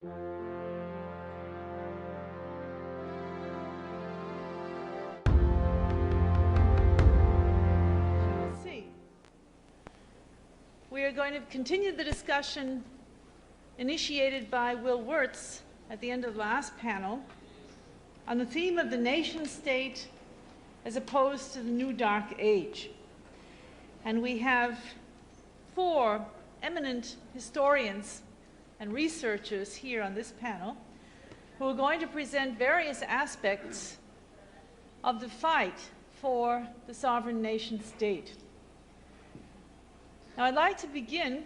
We are going to continue the discussion initiated by Will Wirtz at the end of the last panel on the theme of the nation state as opposed to the new dark age. And we have four eminent historians and researchers here on this panel who are going to present various aspects of the fight for the sovereign nation state. Now, I'd like to begin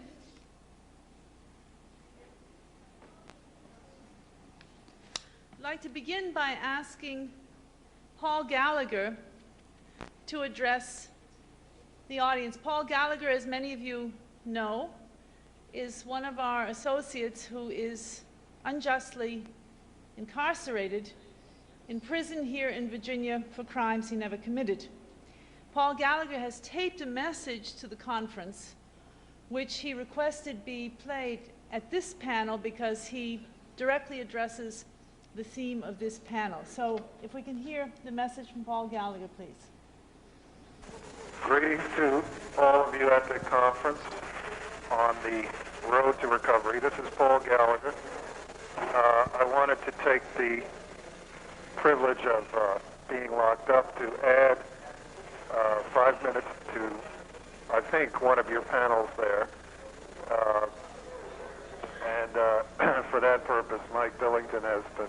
by asking Paul Gallagher to address the audience. Paul Gallagher, as many of you know, is one of our associates who is unjustly incarcerated in prison here in Virginia for crimes he never committed. Paul Gallagher has taped a message to the conference which he requested be played at this panel because he directly addresses the theme of this panel. So if we can hear the message from Paul Gallagher, please. Greetings to all of you at the conference on the road to recovery. This is Paul Gallagher. I wanted to take the privilege of being locked up to add 5 minutes to, I think, one of your panels there. And for that purpose, Mike Billington has been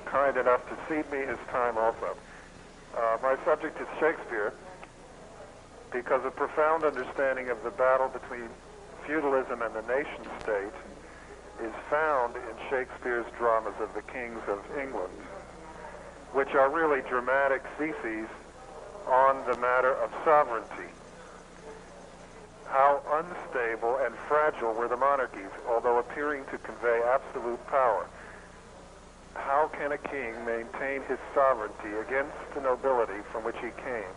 kind enough to cede me his time also. My subject is Shakespeare, because a profound understanding of the battle between feudalism and the nation state is found in Shakespeare's dramas of the kings of England, which are really dramatic theses on the matter of sovereignty. How unstable and fragile were the monarchies, although appearing to convey absolute power. How can a king maintain his sovereignty against the nobility from which he came,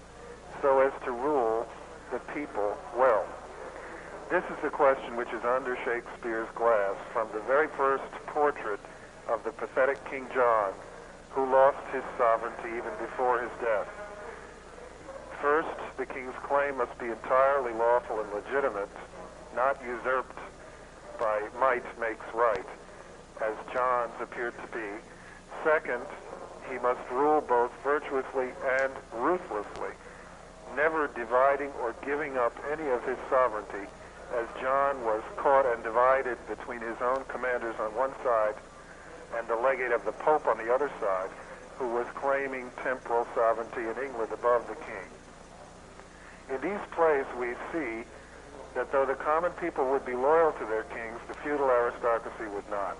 so as to rule the people well? This is the question which is under Shakespeare's glass from the very first portrait of the pathetic King John, who lost his sovereignty even before his death. First, the king's claim must be entirely lawful and legitimate, not usurped by might makes right, as John's appeared to be. Second, he must rule both virtuously and ruthlessly, never dividing or giving up any of his sovereignty, as John was caught and divided between his own commanders on one side and the legate of the Pope on the other side, who was claiming temporal sovereignty in England above the king. In these plays, we see that though the common people would be loyal to their kings, the feudal aristocracy would not.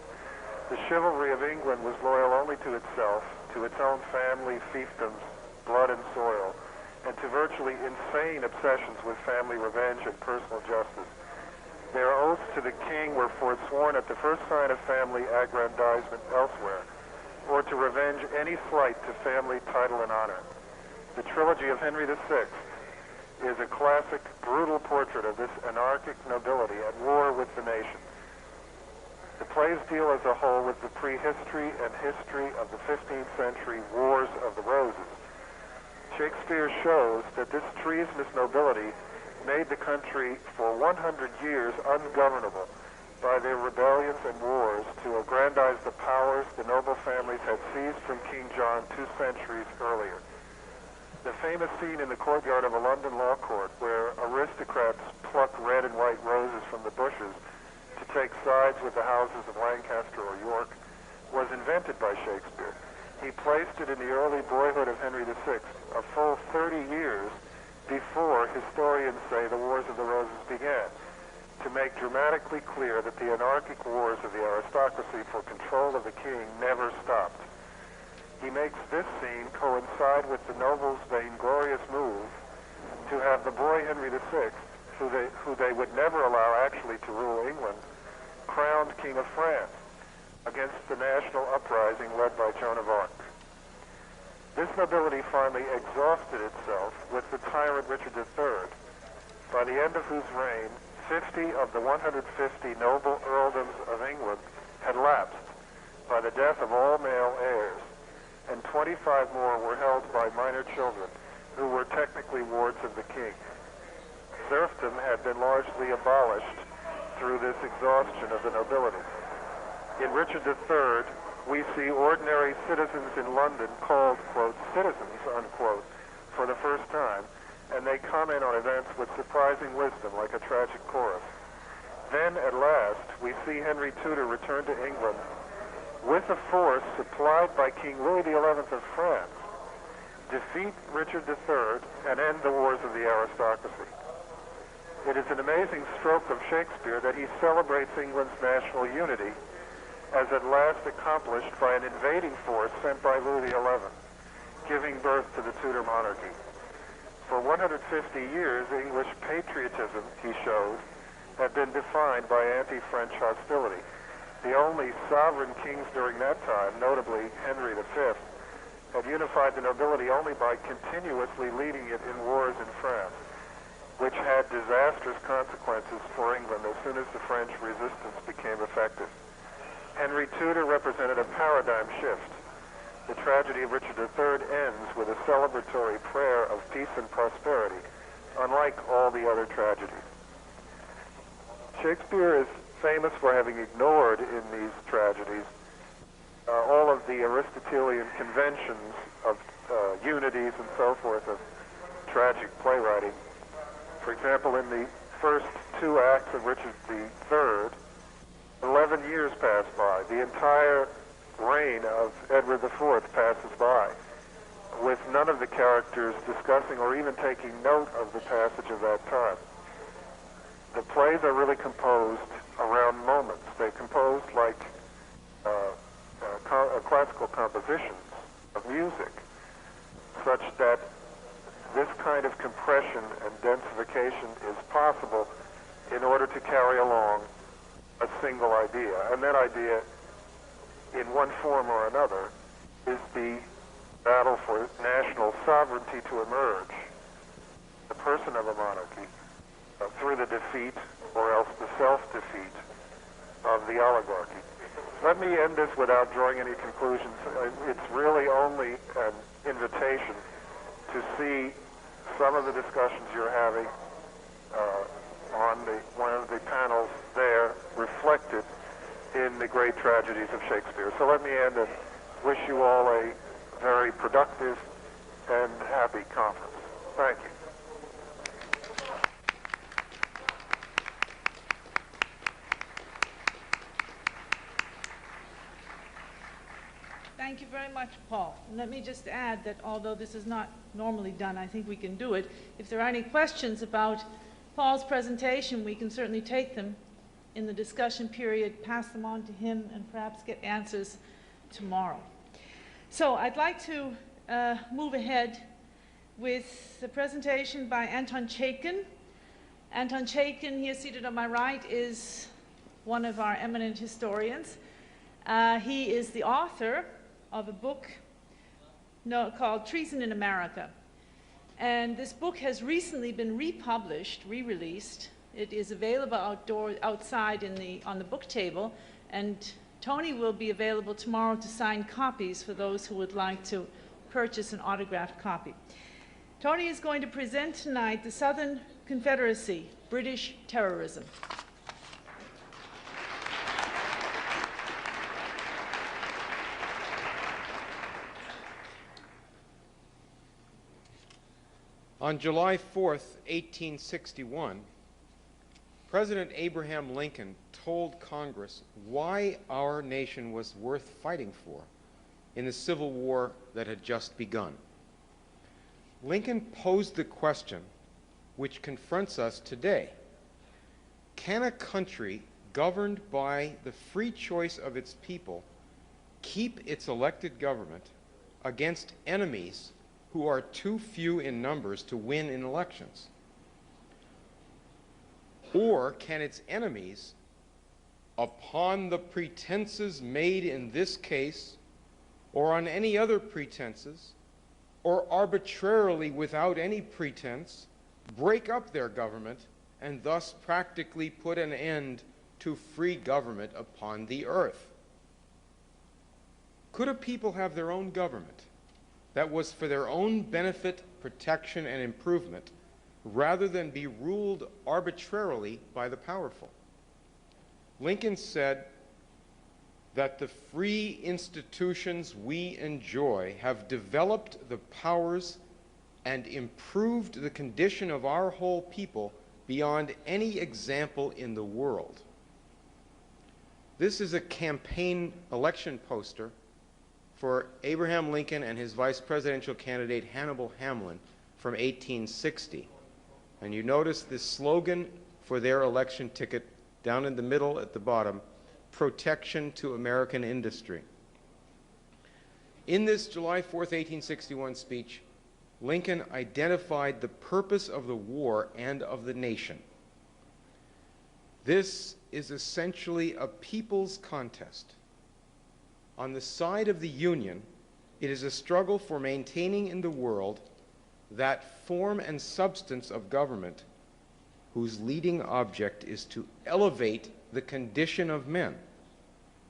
The chivalry of England was loyal only to itself, to its own family, fiefdoms, blood and soil, and to virtually insane obsessions with family revenge and personal justice. Their oaths to the king were forsworn at the first sign of family aggrandizement elsewhere, or to revenge any slight to family title and honor. The trilogy of Henry VI is a classic, brutal portrait of this anarchic nobility at war with the nation. The plays deal as a whole with the prehistory and history of the 15th century Wars of the Roses. Shakespeare shows that this treasonous nobility made the country for 100 years ungovernable by their rebellions and wars to aggrandize the powers the noble families had seized from King John 2 centuries earlier. The famous scene in the courtyard of a London law court where aristocrats pluck red and white roses from the bushes to take sides with the houses of Lancaster or York was invented by Shakespeare. He placed it in the early boyhood of Henry VI, a full 30 years before historians say the Wars of the Roses began, to make dramatically clear that the anarchic wars of the aristocracy for control of the king never stopped. He makes this scene coincide with the nobles' vainglorious move to have the boy Henry VI, who they would never allow actually to rule England, crowned King of France against the national uprising led by Joan of Arc. This nobility finally exhausted itself with the tyrant Richard III, by the end of whose reign 50 of the 150 noble earldoms of England had lapsed, by the death of all male heirs, and 25 more were held by minor children who were technically wards of the king. Serfdom had been largely abolished through this exhaustion of the nobility. In Richard III, we see ordinary citizens in London called, quote, citizens, unquote, for the first time, and they comment on events with surprising wisdom, like a tragic chorus. Then, at last, we see Henry Tudor return to England with a force supplied by King Louis XI of France, defeat Richard III, and end the wars of the aristocracy. It is an amazing stroke of Shakespeare that he celebrates England's national unity as at last accomplished by an invading force sent by Louis XI, giving birth to the Tudor monarchy. For 150 years, English patriotism, he showed, had been defined by anti-French hostility. The only sovereign kings during that time, notably Henry V, had unified the nobility only by continuously leading it in wars in France, which had disastrous consequences for England as soon as the French resistance became effective. Henry Tudor represented a paradigm shift. The tragedy of Richard III ends with a celebratory prayer of peace and prosperity, unlike all the other tragedies. Shakespeare is famous for having ignored in these tragedies all of the Aristotelian conventions of unities and so forth of tragic playwriting. For example, in the first two acts of Richard III, 11 years pass by. The entire reign of Edward IV passes by, with none of the characters discussing or even taking note of the passage of that time. The plays are really composed around moments. They're composed like classical compositions of music, such that this kind of compression and densification is possible in order to carry along a single idea. And that idea, in one form or another, is the battle for national sovereignty to emerge, the person of a monarchy, through the defeat or else the self-defeat of the oligarchy. Let me end this without drawing any conclusions. It's really only an invitation to see some of the discussions you're having on one of the panels there reflected in the great tragedies of Shakespeare. So let me end and wish you all a very productive and happy conference. Thank you. Thank you very much, Paul. And let me just add that although this is not normally done, I think we can do it. If there are any questions about Paul's presentation, we can certainly take them in the discussion period, pass them on to him, and perhaps get answers tomorrow. So I'd like to move ahead with the presentation by Anton Chaikin. Anton Chaikin, here seated on my right, is one of our eminent historians. He is the author of a book called Treason in America. And this book has recently been republished, re-released. It is available outside on the book table, and Tony will be available tomorrow to sign copies for those who would like to purchase an autographed copy. Tony is going to present tonight The Southern Confederacy, British Terrorism. On July 4th, 1861, President Abraham Lincoln told Congress why our nation was worth fighting for in the Civil War that had just begun. Lincoln posed the question which confronts us today. Can a country governed by the free choice of its people keep its elected government against enemies who are too few in numbers to win in elections? Or can its enemies, upon the pretenses made in this case, or on any other pretenses, or arbitrarily without any pretense, break up their government and thus practically put an end to free government upon the earth? Could a people have their own government that was for their own benefit, protection, and improvement, rather than be ruled arbitrarily by the powerful? Lincoln said that the free institutions we enjoy have developed the powers and improved the condition of our whole people beyond any example in the world. This is a campaign election poster for Abraham Lincoln and his vice presidential candidate Hannibal Hamlin from 1860. And you notice this slogan for their election ticket down in the middle at the bottom: protection to American industry. In this July 4th, 1861 speech, Lincoln identified the purpose of the war and of the nation. This is essentially a people's contest. On the side of the Union, it is a struggle for maintaining in the world that form and substance of government whose leading object is to elevate the condition of men,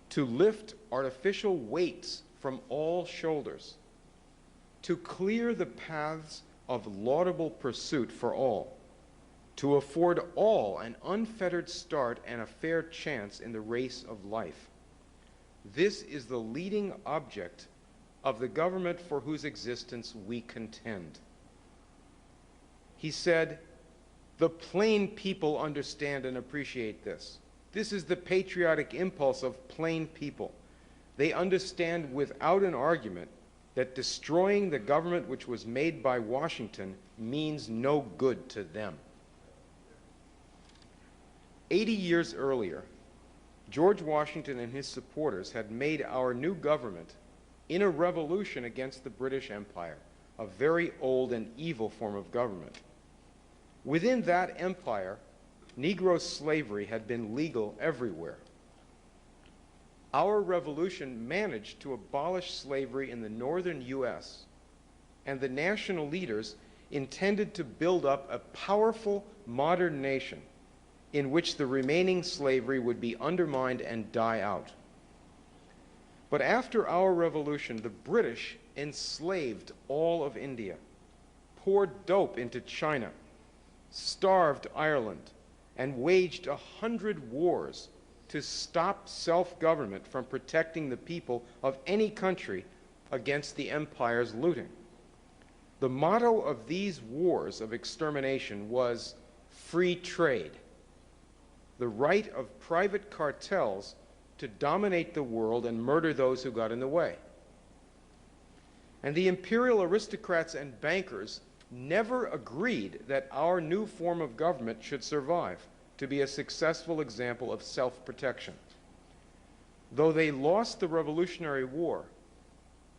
to lift artificial weights from all shoulders, to clear the paths of laudable pursuit for all, to afford all an unfettered start and a fair chance in the race of life. This is the leading object of the government for whose existence we contend. He said, "The plain people understand and appreciate this. This is the patriotic impulse of plain people. They understand without an argument that destroying the government which was made by Washington means no good to them." 80 years earlier, George Washington and his supporters had made our new government in a revolution against the British Empire, a very old and evil form of government. Within that empire, Negro slavery had been legal everywhere. Our revolution managed to abolish slavery in the northern U.S., and the national leaders intended to build up a powerful modern nation in which the remaining slavery would be undermined and die out. But after our revolution, the British enslaved all of India, poured dope into China, starved Ireland, and waged 100 wars to stop self-government from protecting the people of any country against the empire's looting. The motto of these wars of extermination was free trade, the right of private cartels to dominate the world and murder those who got in the way. And the imperial aristocrats and bankers never agreed that our new form of government should survive to be a successful example of self-protection. Though they lost the Revolutionary War,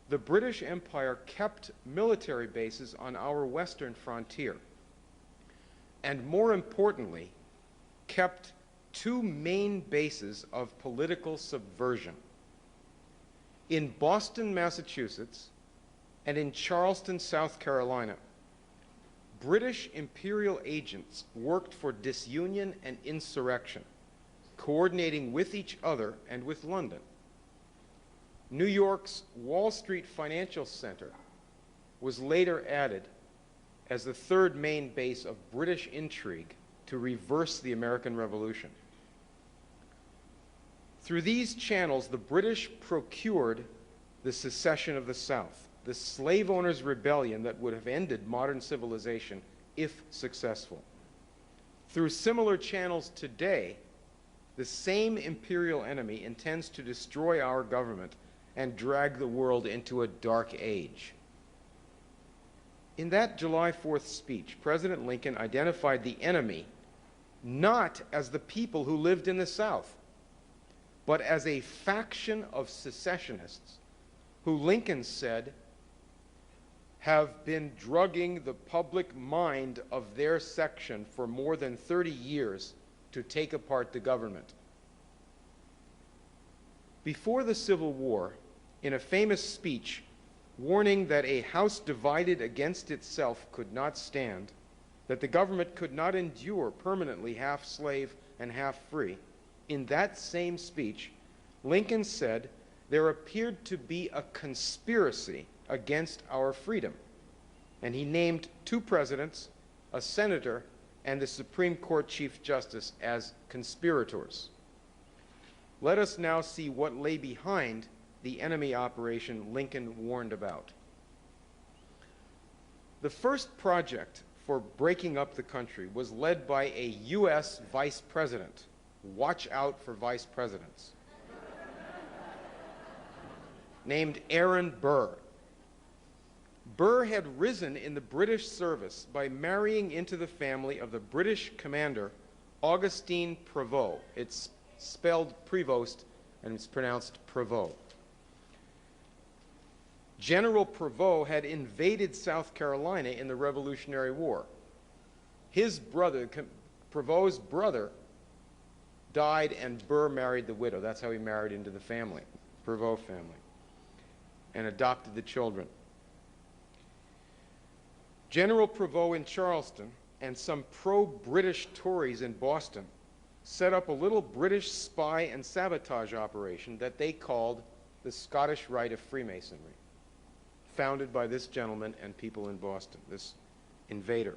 the British Empire kept military bases on our western frontier, and more importantly, kept two main bases of political subversion. In Boston, Massachusetts, and in Charleston, South Carolina, British imperial agents worked for disunion and insurrection, coordinating with each other and with London. New York's Wall Street Financial Center was later added as the third main base of British intrigue to reverse the American Revolution. Through these channels, the British procured the secession of the South, the slave owners' rebellion that would have ended modern civilization if successful. Through similar channels today, the same imperial enemy intends to destroy our government and drag the world into a dark age. In that July 4th speech, President Lincoln identified the enemy not as the people who lived in the South, but as a faction of secessionists who Lincoln said have been drugging the public mind of their section for more than 30 years to take apart the government. Before the Civil War, in a famous speech warning that a house divided against itself could not stand, that the government could not endure permanently half slave and half free, in that same speech, Lincoln said there appeared to be a conspiracy against our freedom. And he named 2 presidents, a senator, and the Supreme Court Chief Justice as conspirators. Let us now see what lay behind the enemy operation Lincoln warned about. The first project for breaking up the country was led by a U.S. vice president. Watch out for vice presidents. Named Aaron Burr. Burr had risen in the British service by marrying into the family of the British commander Augustine Prevost. It's spelled Prevost and it's pronounced Prevost. General Prevost had invaded South Carolina in the Revolutionary War. His brother, Prevost's brother, died and Burr married the widow. That's how he married into the family, Prevost family, and adopted the children. General Prevost in Charleston and some pro-British Tories in Boston set up a little British spy and sabotage operation that they called the Scottish Rite of Freemasonry, founded by this gentleman and people in Boston, this invader.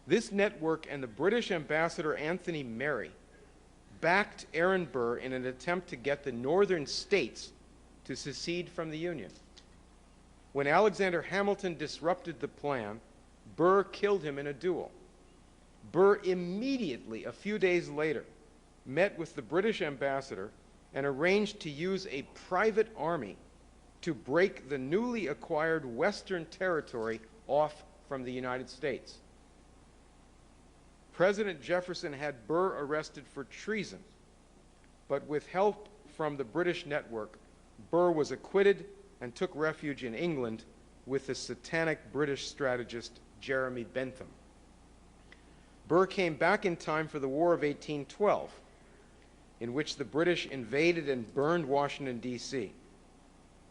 This network and the British ambassador Anthony Merry backed Aaron Burr in an attempt to get the northern states to secede from the Union. When Alexander Hamilton disrupted the plan, Burr killed him in a duel. Burr immediately, a few days later, met with the British ambassador and arranged to use a private army to break the newly acquired Western territory off from the United States. President Jefferson had Burr arrested for treason, but with help from the British network, Burr was acquitted and took refuge in England with the satanic British strategist Jeremy Bentham. Burr came back in time for the War of 1812, in which the British invaded and burned Washington, D.C.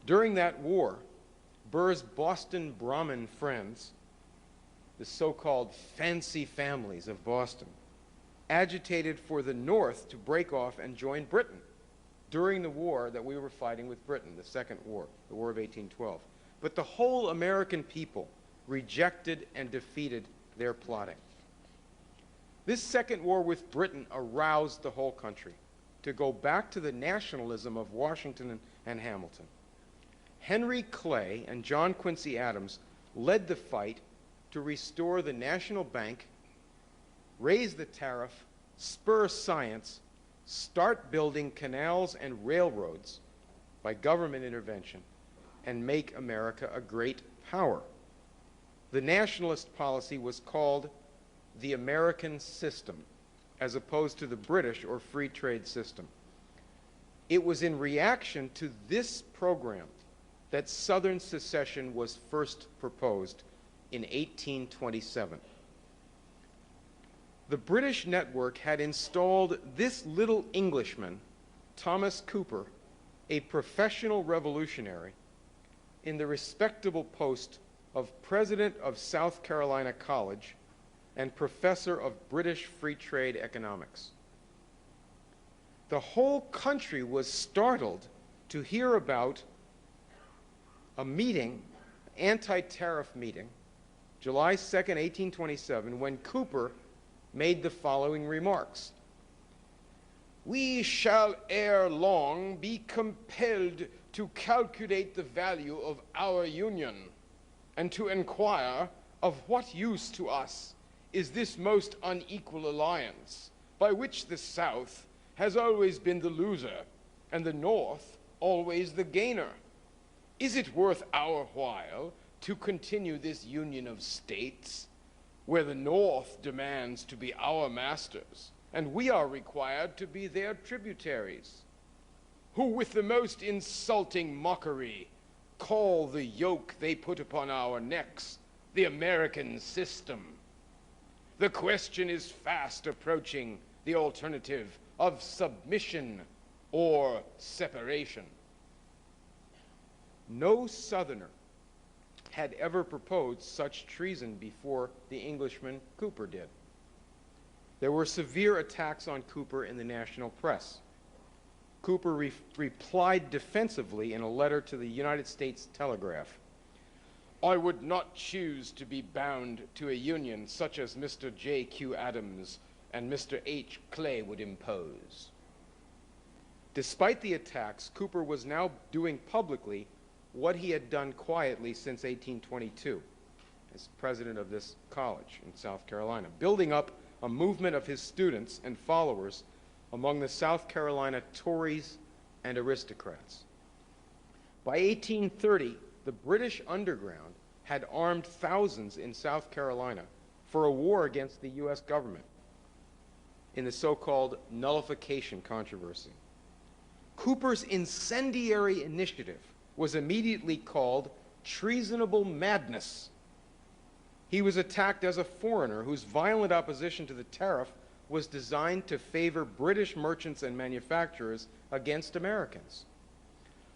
During that war, Burr's Boston Brahmin friends, the so-called fancy families of Boston, agitated for the North to break off and join Britain during the war that we were fighting with Britain, the Second War, the War of 1812. But the whole American people rejected and defeated their plotting. This Second War with Britain aroused the whole country to go back to the nationalism of Washington and Hamilton. Henry Clay and John Quincy Adams led the fight to restore the national bank, raise the tariff, spur science, start building canals and railroads by government intervention, and make America a great power. The nationalist policy was called the American system, as opposed to the British or free trade system. It was in reaction to this program that Southern secession was first proposed in 1827. The British network had installed this little Englishman, Thomas Cooper, a professional revolutionary, in the respectable post of President of South Carolina College and Professor of British Free Trade Economics. The whole country was startled to hear about a meeting, anti-tariff meeting, July 2nd, 1827, when Cooper made the following remarks. "We shall ere long be compelled to calculate the value of our union, and to inquire of what use to us is this most unequal alliance, by which the South has always been the loser, and the North always the gainer. Is it worth our while to continue this union of states, where the North demands to be our masters, and we are required to be their tributaries, who with the most insulting mockery call the yoke they put upon our necks the American system? The question is fast approaching the alternative of submission or separation." No Southerner had ever proposed such treason before the Englishman Cooper did. There were severe attacks on Cooper in the national press. Cooper replied defensively in a letter to the United States Telegraph, "I would not choose to be bound to a union such as Mr. J.Q. Adams and Mr. H. Clay would impose." Despite the attacks, Cooper was now doing publicly what he had done quietly since 1822 as president of this college in South Carolina, building up a movement of his students and followers among the South Carolina Tories and aristocrats. By 1830, the British underground had armed thousands in South Carolina for a war against the U.S. government in the so-called nullification controversy. Cooper's incendiary initiative was immediately called treasonable madness. He was attacked as a foreigner whose violent opposition to the tariff was designed to favor British merchants and manufacturers against Americans.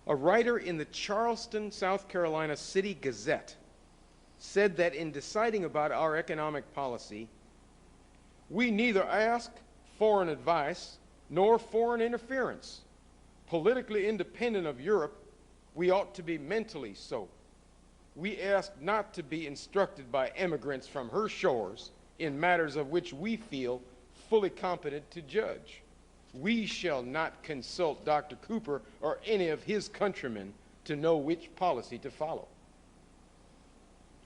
A writer in the Charleston, South Carolina City Gazette said that in deciding about our economic policy, we neither ask foreign advice nor foreign interference. Politically independent of Europe, we ought to be mentally so. We ask not to be instructed by emigrants from her shores in matters of which we feel fully competent to judge. We shall not consult Dr. Cooper or any of his countrymen to know which policy to follow.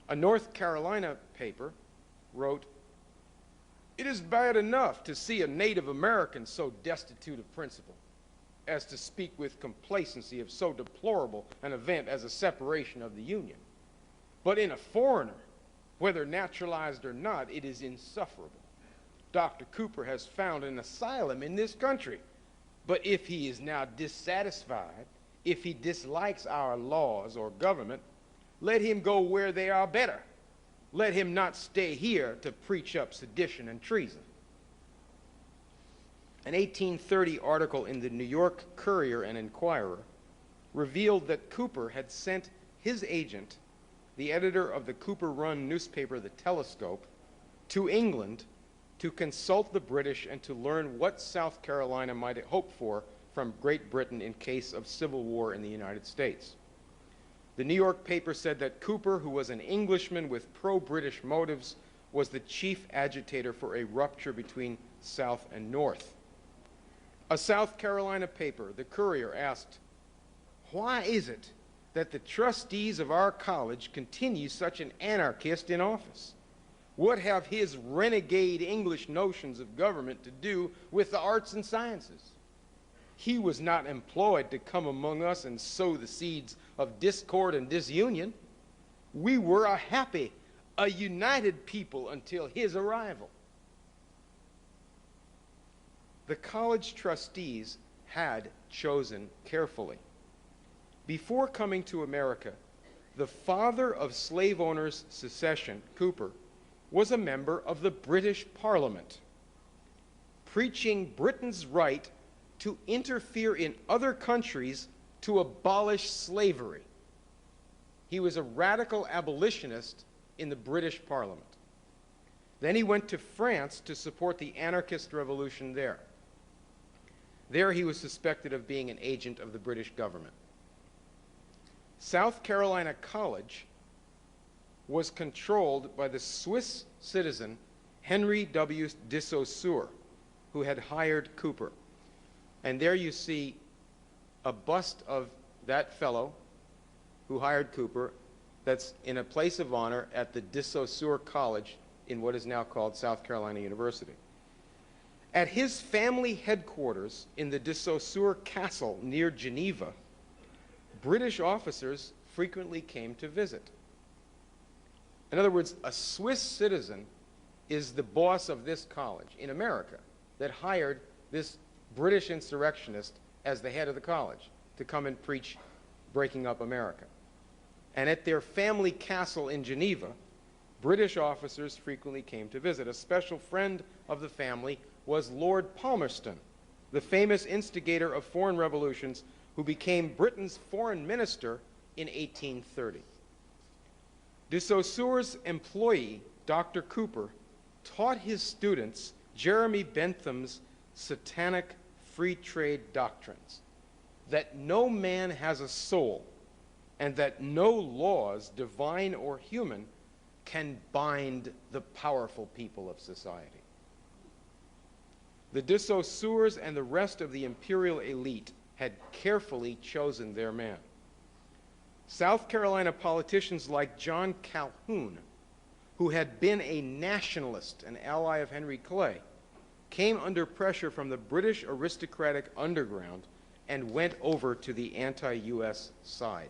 A North Carolina paper wrote, "It is bad enough to see a Native American so destitute of principle as to speak with complacency of so deplorable an event as a separation of the Union. But in a foreigner, whether naturalized or not, it is insufferable. Dr. Cooper has found an asylum in this country, but if he is now dissatisfied, if he dislikes our laws or government, let him go where they are better. Let him not stay here to preach up sedition and treason." An 1830 article in the New York Courier and Enquirer revealed that Cooper had sent his agent, the editor of the Cooper-run newspaper The Telescope, to England to consult the British and to learn what South Carolina might hope for from Great Britain in case of civil war in the United States. The New York paper said that Cooper, who was an Englishman with pro-British motives, was the chief agitator for a rupture between South and North. A South Carolina paper, the Courier, asked, "Why is it that the trustees of our college continue such an anarchist in office? What have his renegade English notions of government to do with the arts and sciences? He was not employed to come among us and sow the seeds of discord and disunion. We were a happy, a united people until his arrival." The college trustees had chosen carefully. Before coming to America, the father of slave owners' secession, Cooper, was a member of the British Parliament, preaching Britain's right to interfere in other countries to abolish slavery. He was a radical abolitionist in the British Parliament. Then he went to France to support the anarchist revolution there. There he was suspected of being an agent of the British government. South Carolina College was controlled by the Swiss citizen Henry W. de Saussure, who had hired Cooper. And there you see a bust of that fellow who hired Cooper that's in a place of honor at the de Saussure College in what is now called South Carolina University. At his family headquarters in the de Saussure Castle near Geneva, British officers frequently came to visit. In other words, a Swiss citizen is the boss of this college in America that hired this British insurrectionist as the head of the college to come and preach breaking up America. And at their family castle in Geneva, British officers frequently came to visit. A special friend of the family was Lord Palmerston, the famous instigator of foreign revolutions who became Britain's foreign minister in 1830. De Saussure's employee, Dr. Cooper, taught his students Jeremy Bentham's satanic free trade doctrines. that no man has a soul, and that no laws, divine or human, can bind the powerful people of society. The de Saussures and the rest of the imperial elite had carefully chosen their man. South Carolina politicians like John Calhoun, who had been a nationalist and ally of Henry Clay, came under pressure from the British aristocratic underground and went over to the anti-US side.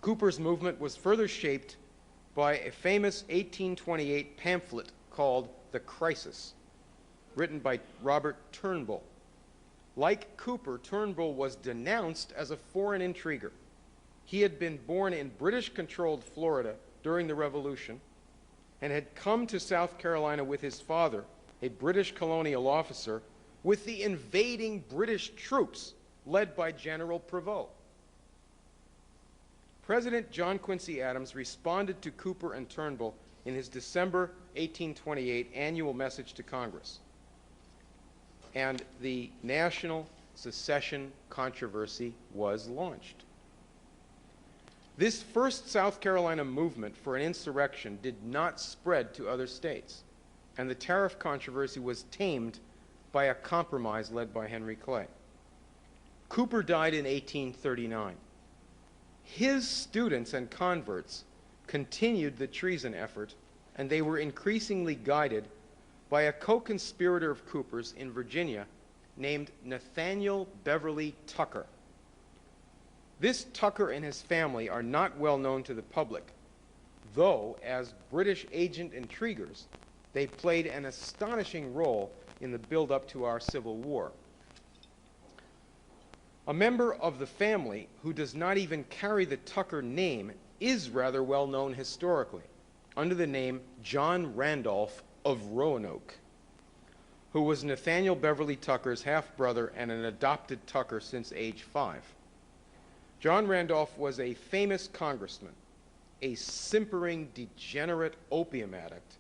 Cooper's movement was further shaped by a famous 1828 pamphlet called The Crisis, written by Robert Turnbull. Like Cooper, Turnbull was denounced as a foreign intriguer. He had been born in British-controlled Florida during the Revolution and had come to South Carolina with his father, a British colonial officer, with the invading British troops led by General Prevost. President John Quincy Adams responded to Cooper and Turnbull in his December 1828 annual message to Congress, and the national secession controversy was launched. This first South Carolina movement for an insurrection did not spread to other states, and the tariff controversy was tamed by a compromise led by Henry Clay. Cooper died in 1839. His students and converts continued the treason effort, and they were increasingly guided by a co-conspirator of Cooper's in Virginia named Nathaniel Beverly Tucker. This Tucker and his family are not well known to the public, though as British agent intriguers, they played an astonishing role in the build-up to our Civil War. A member of the family who does not even carry the Tucker name is rather well known historically, under the name John Randolph of Roanoke, who was Nathaniel Beverly Tucker's half-brother and an adopted Tucker since age 5. John Randolph was a famous congressman, a simpering, degenerate opium addict,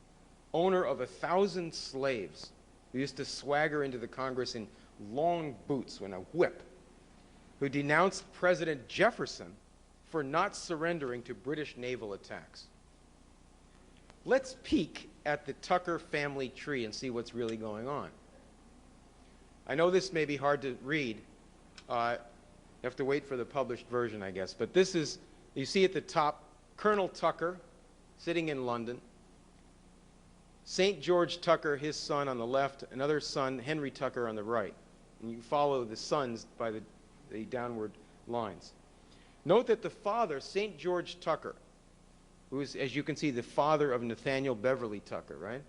owner of 1,000 slaves who used to swagger into the Congress in long boots and a whip, who denounced President Jefferson for not surrendering to British naval attacks. Let's peek at the Tucker family tree and see what's really going on. I know this may be hard to read. You have to wait for the published version, I guess. But this is, you see at the top, Colonel Tucker sitting in London, St. George Tucker, his son, on the left, another son, Henry Tucker, on the right. And you follow the sons by the downward lines. Note that the father, St. George Tucker, who is, as you can see, the father of Nathaniel Beverly Tucker, right?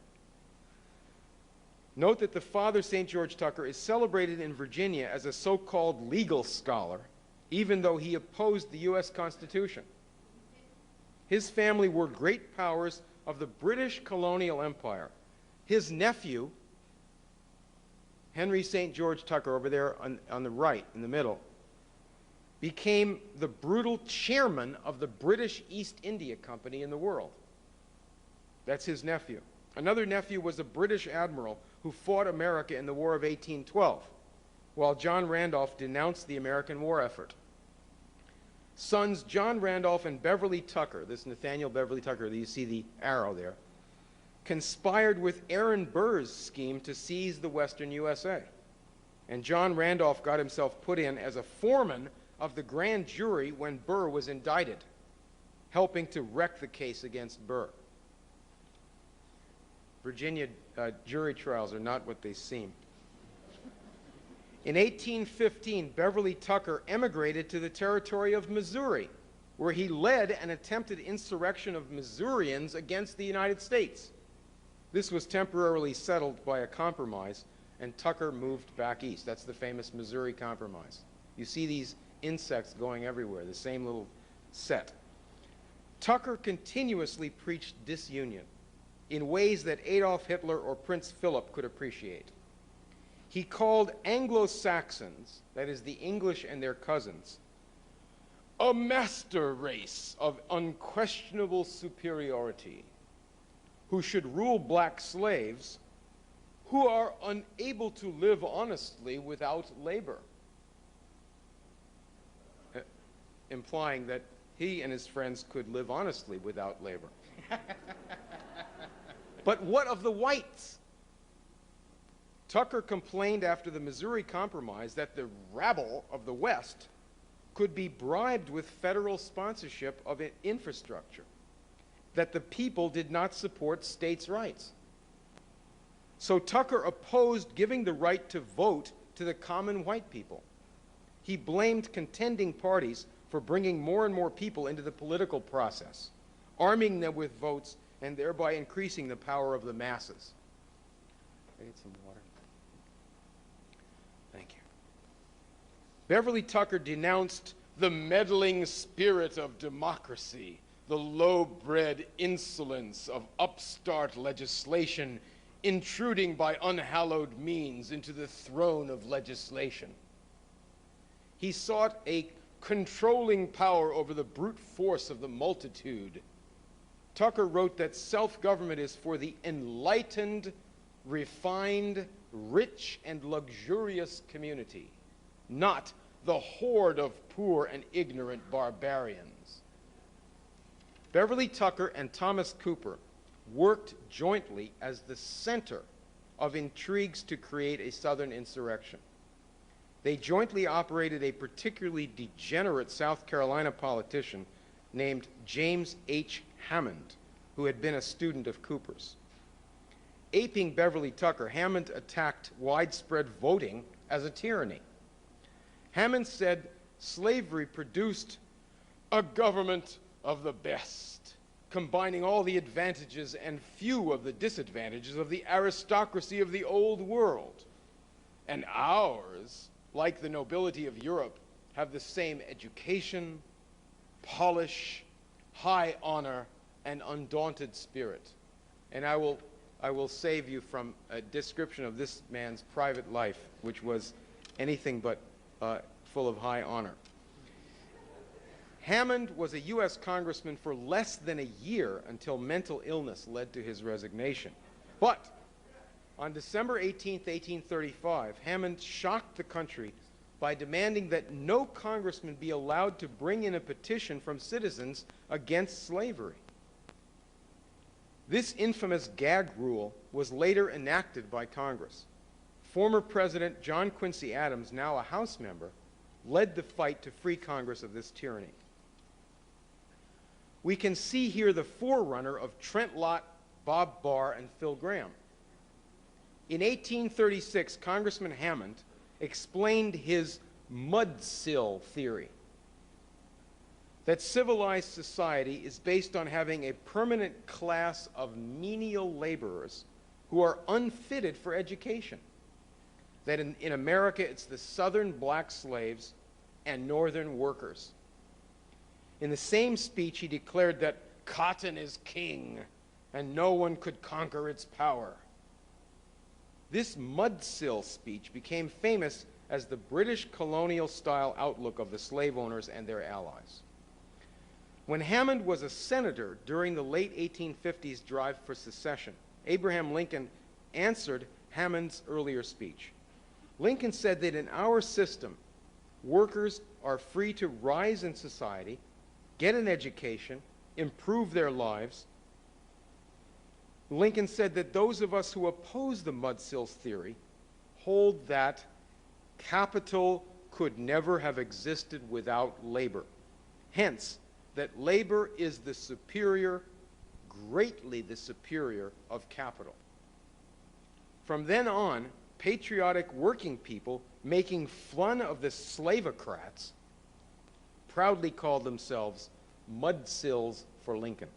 Note that the father, St. George Tucker, is celebrated in Virginia as a so-called legal scholar, even though he opposed the U.S. Constitution. His family were great powers of the British colonial empire. His nephew, Henry St. George Tucker, over there on the right, in the middle, became the brutal chairman of the British East India Company in the world. That's his nephew. Another nephew was a British admiral who fought America in the War of 1812, while John Randolph denounced the American war effort. Sons John Randolph and Beverly Tucker, this Nathaniel Beverly Tucker, you see the arrow there, conspired with Aaron Burr's scheme to seize the Western USA. And John Randolph got himself put in as a foreman of the grand jury when Burr was indicted, helping to wreck the case against Burr. Virginia jury trials are not what they seem. In 1815, Beverly Tucker emigrated to the territory of Missouri, where he led an attempted insurrection of Missourians against the United States. This was temporarily settled by a compromise, and Tucker moved back east. That's the famous Missouri Compromise. You see these insects going everywhere, the same little set. Tucker continuously preached disunion in ways that Adolf Hitler or Prince Philip could appreciate. He called Anglo-Saxons, that is the English and their cousins, a master race of unquestionable superiority, who should rule black slaves who are unable to live honestly without labor. implying that he and his friends could live honestly without labor. But what of the whites? Tucker complained after the Missouri Compromise that the rabble of the West could be bribed with federal sponsorship of infrastructure, that the people did not support states' rights. So Tucker opposed giving the right to vote to the common white people. He blamed contending parties for bringing more and more people into the political process, arming them with votes, and thereby increasing the power of the masses. I need some water. Thank you. Beverly Tucker denounced the meddling spirit of democracy, the low-bred insolence of upstart legislation intruding by unhallowed means into the throne of legislation. He sought a controlling power over the brute force of the multitude. Tucker wrote that self-government is for the enlightened, refined, rich, and luxurious community, not the horde of poor and ignorant barbarians. Beverly Tucker and Thomas Cooper worked jointly as the center of intrigues to create a Southern insurrection. They jointly operated a particularly degenerate South Carolina politician named James H. Hammond, who had been a student of Cooper's. Aping Beverly Tucker, Hammond attacked widespread voting as a tyranny. Hammond said slavery produced a government of the best, combining all the advantages and few of the disadvantages of the aristocracy of the old world. And ours, like the nobility of Europe, have the same education, polish, high honor, and undaunted spirit. And I will save you from a description of this man's private life, which was anything but full of high honor. Hammond was a U.S. congressman for less than a year until mental illness led to his resignation. But on December 18, 1835, Hammond shocked the country by demanding that no congressman be allowed to bring in a petition from citizens against slavery. This infamous gag rule was later enacted by Congress. Former President John Quincy Adams, now a House member, led the fight to free Congress of this tyranny. We can see here the forerunner of Trent Lott, Bob Barr, and Phil Graham. In 1836, Congressman Hammond explained his mudsill theory, that civilized society is based on having a permanent class of menial laborers who are unfitted for education. That in America, it's the southern black slaves and northern workers. In the same speech, he declared that cotton is king and no one could conquer its power. This mudsill speech became famous as the British colonial-style outlook of the slave owners and their allies. When Hammond was a senator during the late 1850s drive for secession, Abraham Lincoln answered Hammond's earlier speech. Lincoln said that in our system, workers are free to rise in society, get an education, improve their lives. Lincoln said that those of us who oppose the mudsills theory hold that capital could never have existed without labor. Hence, that labor is the superior, greatly the superior of capital. From then on, patriotic working people making fun of the slavocrats proudly called themselves mudsills for Lincoln.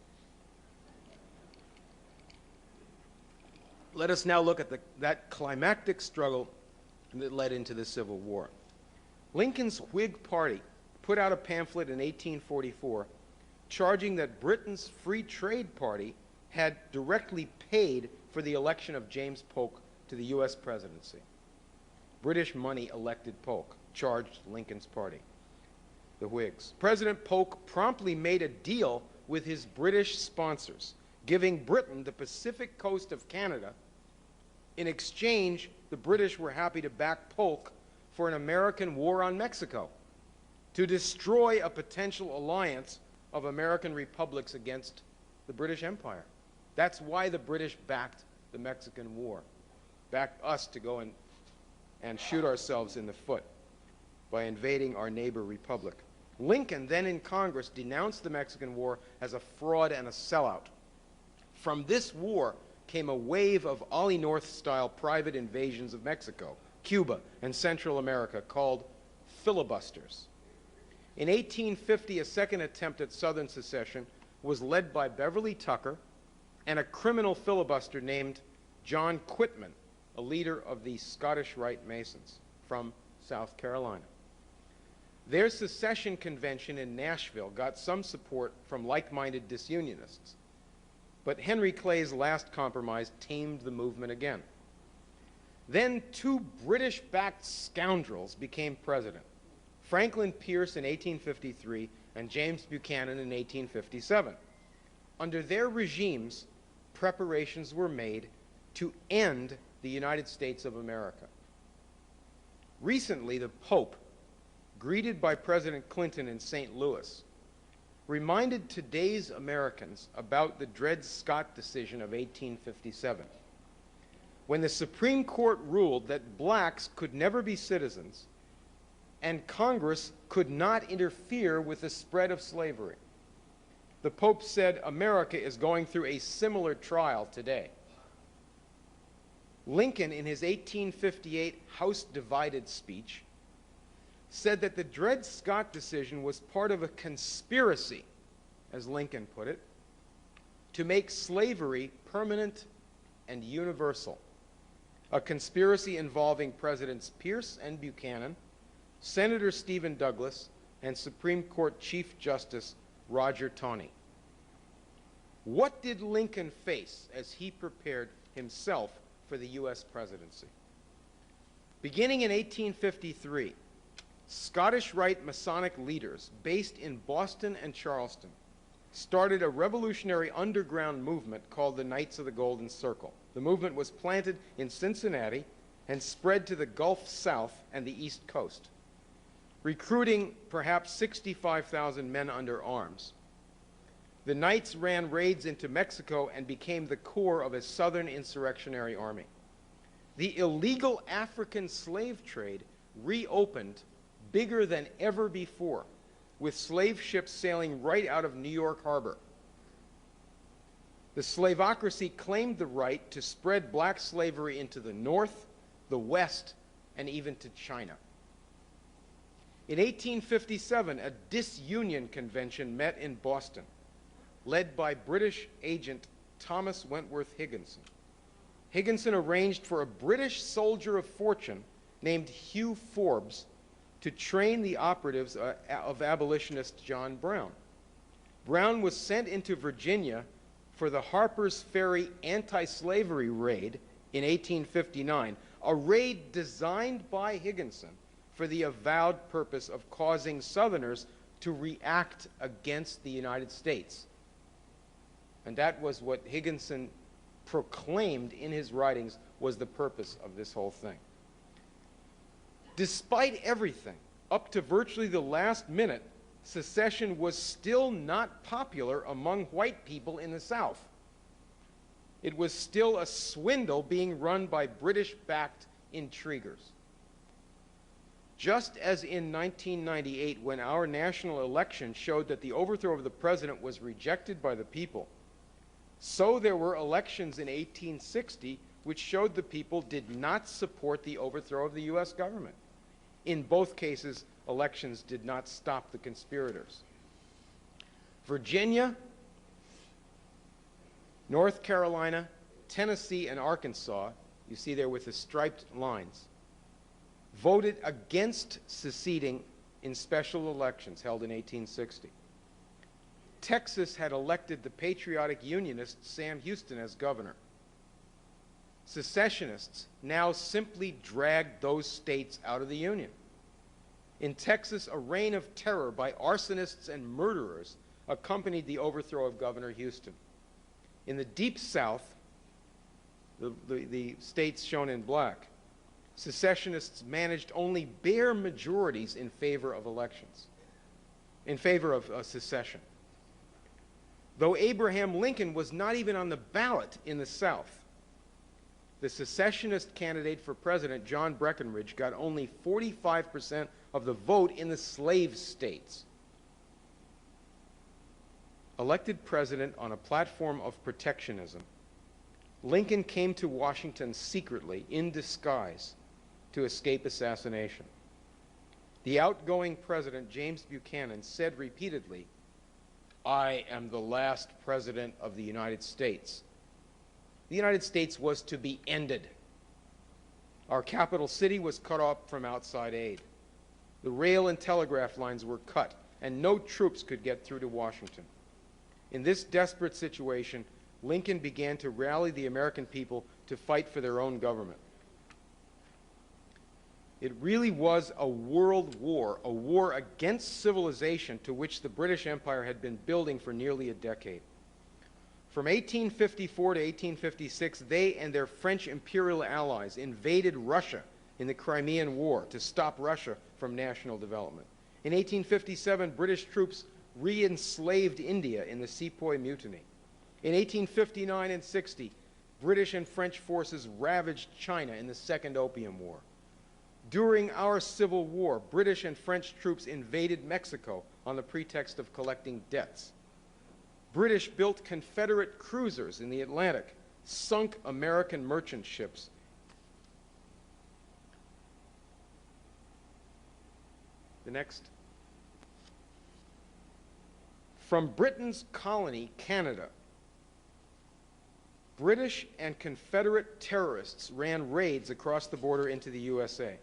Let us now look at that climactic struggle that led into the Civil War. Lincoln's Whig Party put out a pamphlet in 1844 charging that Britain's Free Trade Party had directly paid for the election of James Polk to the U.S. presidency. British money elected Polk, charged Lincoln's party, the Whigs. President Polk promptly made a deal with his British sponsors, giving Britain the Pacific coast of Canada. In exchange, the British were happy to back Polk for an American war on Mexico. to destroy a potential alliance of American republics against the British Empire. That's why the British backed the Mexican War, backed us to go and shoot ourselves in the foot by invading our neighbor republic. Lincoln, then in Congress, denounced the Mexican War as a fraud and a sellout. From this war came a wave of Ollie North-style private invasions of Mexico, Cuba, and Central America called filibusters. In 1850, a second attempt at Southern secession was led by Beverly Tucker and a criminal filibuster named John Quitman, a leader of the Scottish Rite Masons from South Carolina. Their secession convention in Nashville got some support from like-minded disunionists, but Henry Clay's last compromise tamed the movement again. Then two British-backed scoundrels became president, Franklin Pierce in 1853 and James Buchanan in 1857. Under their regimes, preparations were made to end the United States of America. Recently, the Pope, greeted by President Clinton in St. Louis, reminded today's Americans about the Dred Scott decision of 1857, when the Supreme Court ruled that blacks could never be citizens and Congress could not interfere with the spread of slavery. The Pope said America is going through a similar trial today. Lincoln, in his 1858 House Divided speech, said that the Dred Scott decision was part of a conspiracy, as Lincoln put it, to make slavery permanent and universal. A conspiracy involving Presidents Pierce and Buchanan, Senator Stephen Douglas, and Supreme Court Chief Justice Roger Taney. What did Lincoln face as he prepared himself for the U.S. presidency? Beginning in 1853, Scottish Rite Masonic leaders based in Boston and Charleston started a revolutionary underground movement called the Knights of the Golden Circle. The movement was planted in Cincinnati and spread to the Gulf South and the East Coast, recruiting perhaps 65,000 men under arms. The Knights ran raids into Mexico and became the core of a southern insurrectionary army. The illegal African slave trade reopened bigger than ever before, with slave ships sailing right out of New York Harbor. The slavocracy claimed the right to spread black slavery into the North, the West, and even to China. In 1857, a disunion convention met in Boston, led by British agent Thomas Wentworth Higginson. Higginson arranged for a British soldier of fortune named Hugh Forbes to train the operatives of abolitionist John Brown. Brown was sent into Virginia for the Harper's Ferry anti-slavery raid in 1859, a raid designed by Higginson for the avowed purpose of causing Southerners to react against the United States. And that was what Higginson proclaimed in his writings was the purpose of this whole thing. Despite everything, up to virtually the last minute, secession was still not popular among white people in the South. It was still a swindle being run by British-backed intriguers. Just as in 1998, when our national election showed that the overthrow of the president was rejected by the people, so there were elections in 1860 which showed the people did not support the overthrow of the U.S. government. In both cases, elections did not stop the conspirators. Virginia, North Carolina, Tennessee, and Arkansas, you see there with the striped lines, voted against seceding in special elections held in 1860. Texas had elected the patriotic unionist Sam Houston as governor. Secessionists now simply dragged those states out of the Union. In Texas, a reign of terror by arsonists and murderers accompanied the overthrow of Governor Houston. In the Deep South, the states shown in black, secessionists managed only bare majorities in favor of elections. in favor of secession. Though Abraham Lincoln was not even on the ballot in the South, the secessionist candidate for president, John Breckinridge, got only 45% of the vote in the slave states. Elected president on a platform of protectionism, Lincoln came to Washington secretly, in disguise, to escape assassination. The outgoing president, James Buchanan, said repeatedly, "I am the last president of the United States." The United States was to be ended. Our capital city was cut off from outside aid. The rail and telegraph lines were cut, and no troops could get through to Washington. In this desperate situation, Lincoln began to rally the American people to fight for their own government. It really was a world war, a war against civilization to which the British Empire had been building for nearly a decade. From 1854 to 1856, they and their French imperial allies invaded Russia in the Crimean War to stop Russia from national development. In 1857, British troops re-enslaved India in the Sepoy Mutiny. In 1859 and 60, British and French forces ravaged China in the Second Opium War. During our Civil War, British and French troops invaded Mexico on the pretext of collecting debts. British built Confederate cruisers in the Atlantic, sunk American merchant ships. The next. From Britain's colony, Canada, British and Confederate terrorists ran raids across the border into the USA.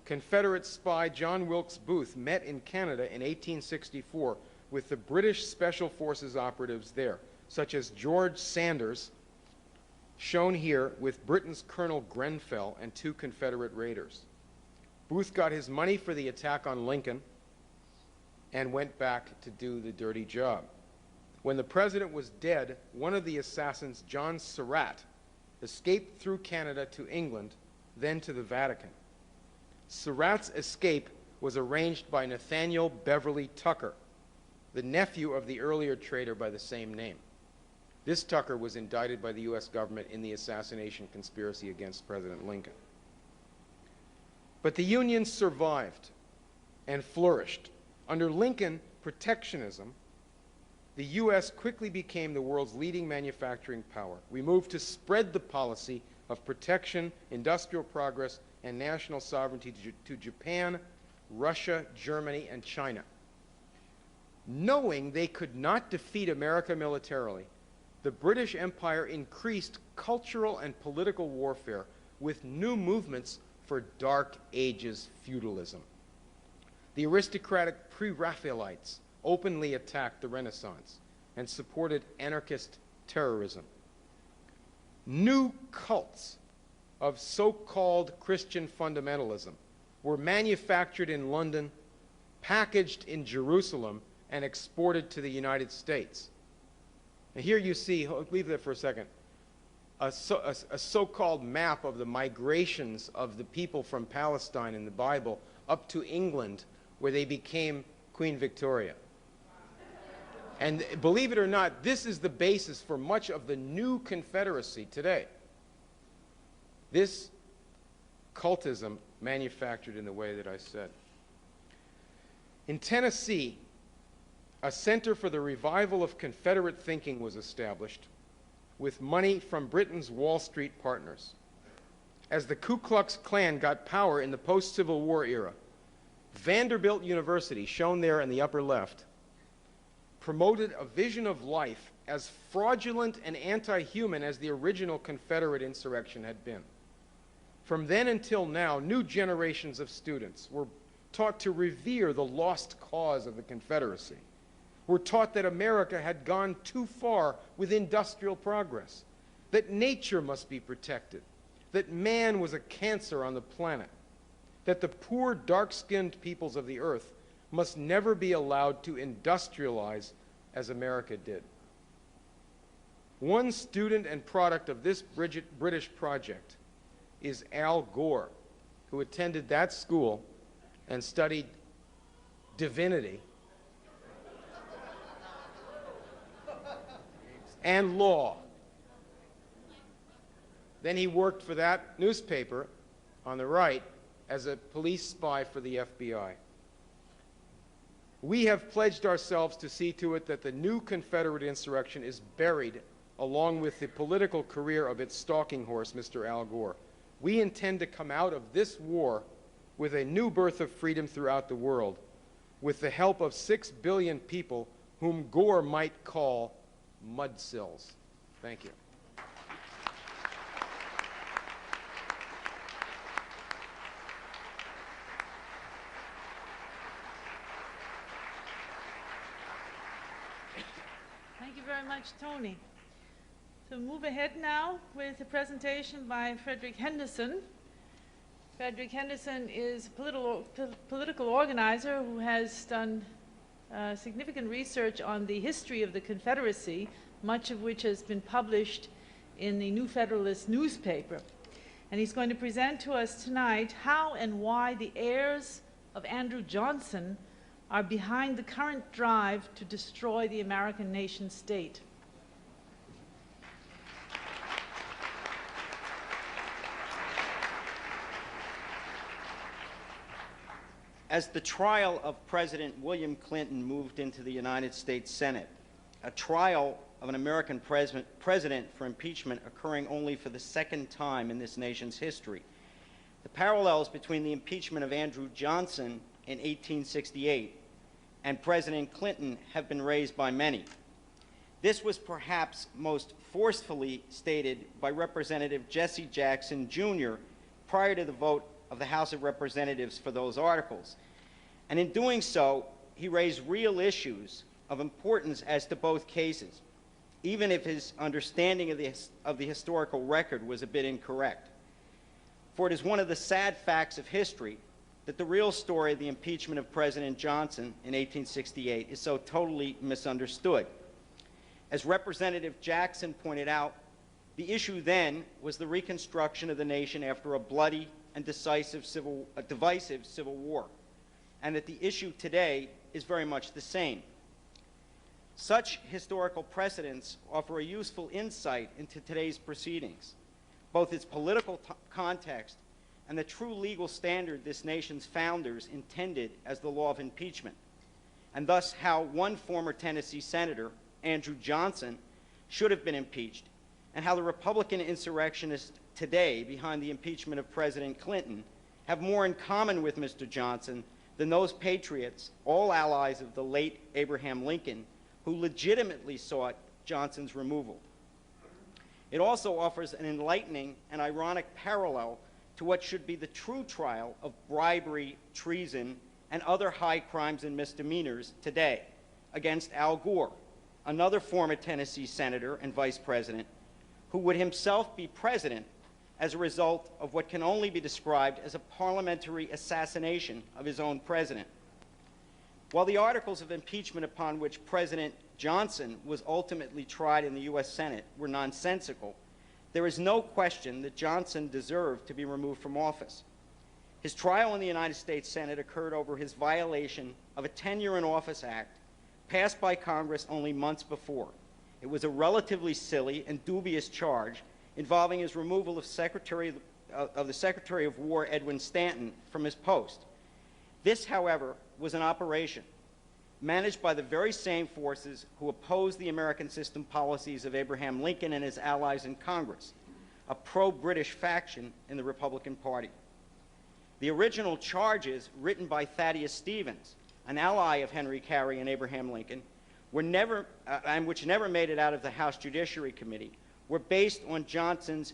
Confederate spy John Wilkes Booth met in Canada in 1864 with the British Special Forces operatives there, such as George Sanders, shown here with Britain's Colonel Grenfell and 2 Confederate raiders. Booth got his money for the attack on Lincoln and went back to do the dirty job. When the president was dead, one of the assassins, John Surratt, escaped through Canada to England, then to the Vatican. Surratt's escape was arranged by Nathaniel Beverly Tucker, the nephew of the earlier traitor by the same name. This Tucker was indicted by the U.S. government in the assassination conspiracy against President Lincoln. But the Union survived and flourished. Under Lincoln, protectionism, the U.S. quickly became the world's leading manufacturing power. We moved to spread the policy of protection, industrial progress, and national sovereignty to Japan, Russia, Germany, and China. Knowing they could not defeat America militarily, the British Empire increased cultural and political warfare with new movements for Dark Ages feudalism. The aristocratic pre-Raphaelites openly attacked the Renaissance and supported anarchist terrorism. New cults of so-called Christian fundamentalism were manufactured in London, packaged in Jerusalem, and exported to the United States. And here you see, leave that for a second, a so-called map of the migrations of the people from Palestine in the Bible up to England, where they became Queen Victoria. And believe it or not, this is the basis for much of the new Confederacy today. This cultism manufactured in the way that I said. In Tennessee, a center for the revival of Confederate thinking was established with money from Britain's Wall Street partners. As the Ku Klux Klan got power in the post-Civil War era, Vanderbilt University, shown there in the upper left, promoted a vision of life as fraudulent and anti-human as the original Confederate insurrection had been. From then until now, new generations of students were taught to revere the lost cause of the Confederacy. Were taught that America had gone too far with industrial progress, that nature must be protected, that man was a cancer on the planet, that the poor, dark-skinned peoples of the earth must never be allowed to industrialize as America did. One student and product of this British project is Al Gore, who attended that school and studied divinity and law. Then he worked for that newspaper on the right as a police spy for the FBI. We have pledged ourselves to see to it that the new Confederate insurrection is buried along with the political career of its stalking horse, Mr. Al Gore. We intend to come out of this war with a new birth of freedom throughout the world, with the help of 6 billion people whom Gore might call mudsills. Thank you. Thank you very much, Tony. So move ahead now with a presentation by Frederick Henderson. Frederick Henderson is a political organizer who has done significant research on the history of the Confederacy, much of which has been published in the New Federalist newspaper. And he's going to present to us tonight how and why the heirs of Andrew Johnson are behind the current drive to destroy the American nation state. As the trial of President William Clinton moved into the United States Senate, a trial of an American president for impeachment occurring only for the second time in this nation's history, the parallels between the impeachment of Andrew Johnson in 1868 and President Clinton have been raised by many. This was perhaps most forcefully stated by Representative Jesse Jackson, Jr. prior to the vote of the House of Representatives for those articles. And in doing so, he raised real issues of importance as to both cases, even if his understanding of the historical record was a bit incorrect. For it is one of the sad facts of history that the real story of the impeachment of President Johnson in 1868 is so totally misunderstood. As Representative Jackson pointed out, the issue then was the reconstruction of the nation after a bloody and divisive civil war, and that the issue today is very much the same. Such historical precedents offer a useful insight into today's proceedings, both its political context and the true legal standard this nation's founders intended as the law of impeachment, and thus how one former Tennessee senator, Andrew Johnson, should have been impeached, and how the Republican insurrectionists today behind the impeachment of President Clinton have more in common with Mr. Johnson than those patriots, all allies of the late Abraham Lincoln, who legitimately sought Johnson's removal. It also offers an enlightening and ironic parallel to what should be the true trial of bribery, treason, and other high crimes and misdemeanors today against Al Gore, another former Tennessee senator and vice president, who would himself be president as a result of what can only be described as a parliamentary assassination of his own president. While the articles of impeachment upon which President Johnson was ultimately tried in the U.S. Senate were nonsensical, there is no question that Johnson deserved to be removed from office. His trial in the United States Senate occurred over his violation of a Tenure in Office Act passed by Congress only months before. It was a relatively silly and dubious charge involving his removal of the Secretary of War, Edwin Stanton, from his post. This, however, was an operation managed by the very same forces who opposed the American system policies of Abraham Lincoln and his allies in Congress, a pro-British faction in the Republican Party. The original charges written by Thaddeus Stevens, an ally of Henry Carey and Abraham Lincoln, which never made it out of the House Judiciary Committee, were based on Johnson's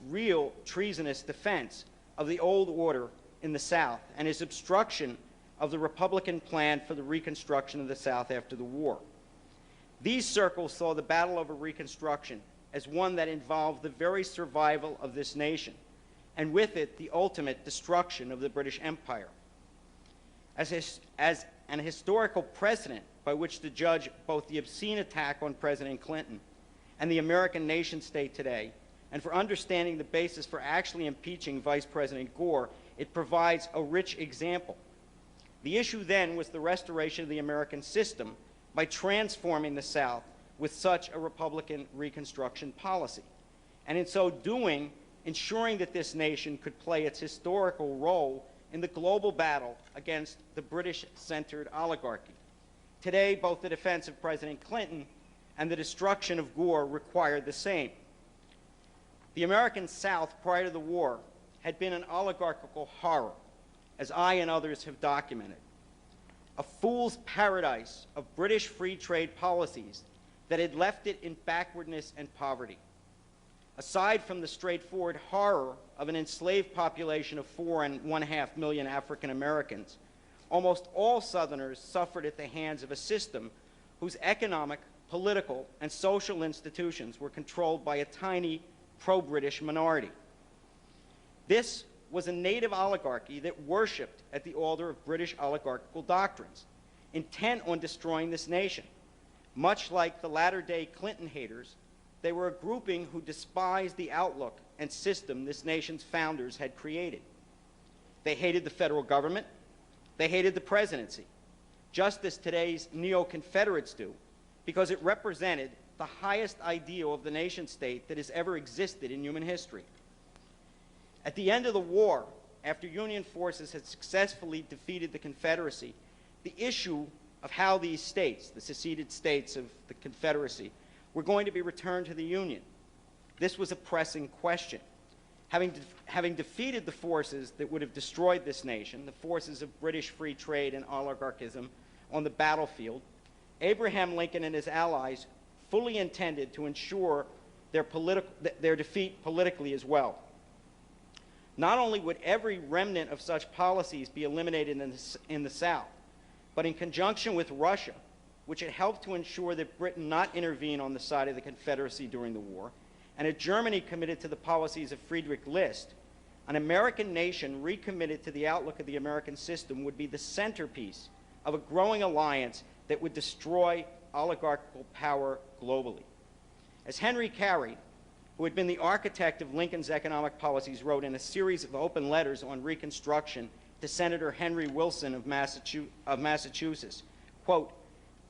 real treasonous defense of the old order in the South and his obstruction of the Republican plan for the reconstruction of the South after the war. These circles saw the battle over Reconstruction as one that involved the very survival of this nation, and with it the ultimate destruction of the British Empire. As an historical precedent by which to judge both the obscene attack on President Clinton and the American nation state today, and for understanding the basis for actually impeaching Vice President Gore, it provides a rich example. The issue then was the restoration of the American system by transforming the South with such a Republican Reconstruction policy, and in so doing, ensuring that this nation could play its historical role in the global battle against the British-centered oligarchy. Today, both the defense of President Clinton and the destruction of Gore require the same. The American South, prior to the war, had been an oligarchical horror, as I and others have documented. A fool's paradise of British free trade policies that had left it in backwardness and poverty. Aside from the straightforward horror of an enslaved population of 4.5 million African Americans, almost all Southerners suffered at the hands of a system whose economic, political, and social institutions were controlled by a tiny pro-British minority. This was a native oligarchy that worshipped at the altar of British oligarchical doctrines, intent on destroying this nation. Much like the latter-day Clinton haters, they were a grouping who despised the outlook and system this nation's founders had created. They hated the federal government. They hated the presidency, just as today's neo-Confederates do, because it represented the highest ideal of the nation-state that has ever existed in human history. At the end of the war, after Union forces had successfully defeated the Confederacy, the issue of how these states, the seceded states of the Confederacy, were going to be returned to the Union. This was a pressing question. Having defeated the forces that would have destroyed this nation, the forces of British free trade and oligarchism on the battlefield, Abraham Lincoln and his allies fully intended to ensure their defeat politically as well. Not only would every remnant of such policies be eliminated in the South, but in conjunction with Russia, which had helped to ensure that Britain not intervene on the side of the Confederacy during the war, and a Germany committed to the policies of Friedrich List, an American nation recommitted to the outlook of the American system would be the centerpiece of a growing alliance that would destroy oligarchical power globally. As Henry Carey, who had been the architect of Lincoln's economic policies, wrote in a series of open letters on Reconstruction to Senator Henry Wilson of Massachusetts, quote,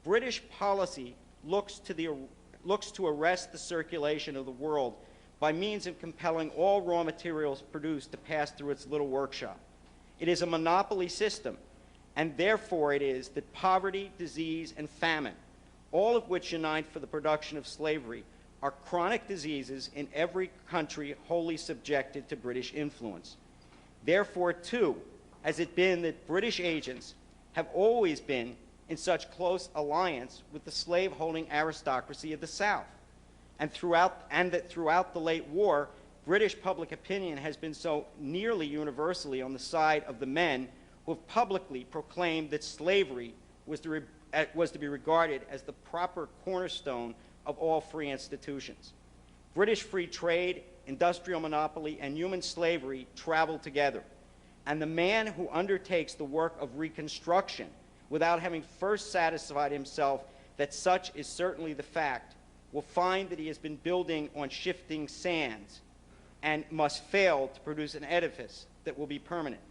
"British policy looks to arrest the circulation of the world by means of compelling all raw materials produced to pass through its little workshop. It is a monopoly system, and therefore it is that poverty, disease, and famine, all of which unite for the production of slavery, are chronic diseases in every country wholly subjected to British influence. Therefore, too, has it been that British agents have always been in such close alliance with the slave-holding aristocracy of the South, and that throughout the late war, British public opinion has been so nearly universally on the side of the men who have publicly proclaimed that slavery was to be regarded as the proper cornerstone of all free institutions. British free trade, industrial monopoly, and human slavery travel together, and the man who undertakes the work of reconstruction without having first satisfied himself that such is certainly the fact will find that he has been building on shifting sands and must fail to produce an edifice that will be permanent.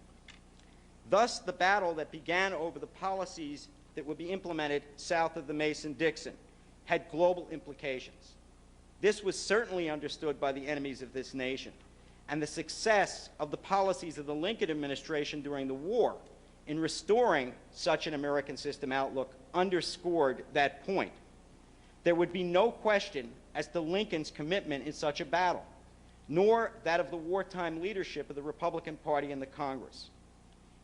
Thus, the battle that began over the policies that would be implemented south of the Mason-Dixon had global implications. This was certainly understood by the enemies of this nation, and the success of the policies of the Lincoln administration during the war in restoring such an American system outlook underscored that point. There would be no question as to Lincoln's commitment in such a battle, nor that of the wartime leadership of the Republican Party and the Congress.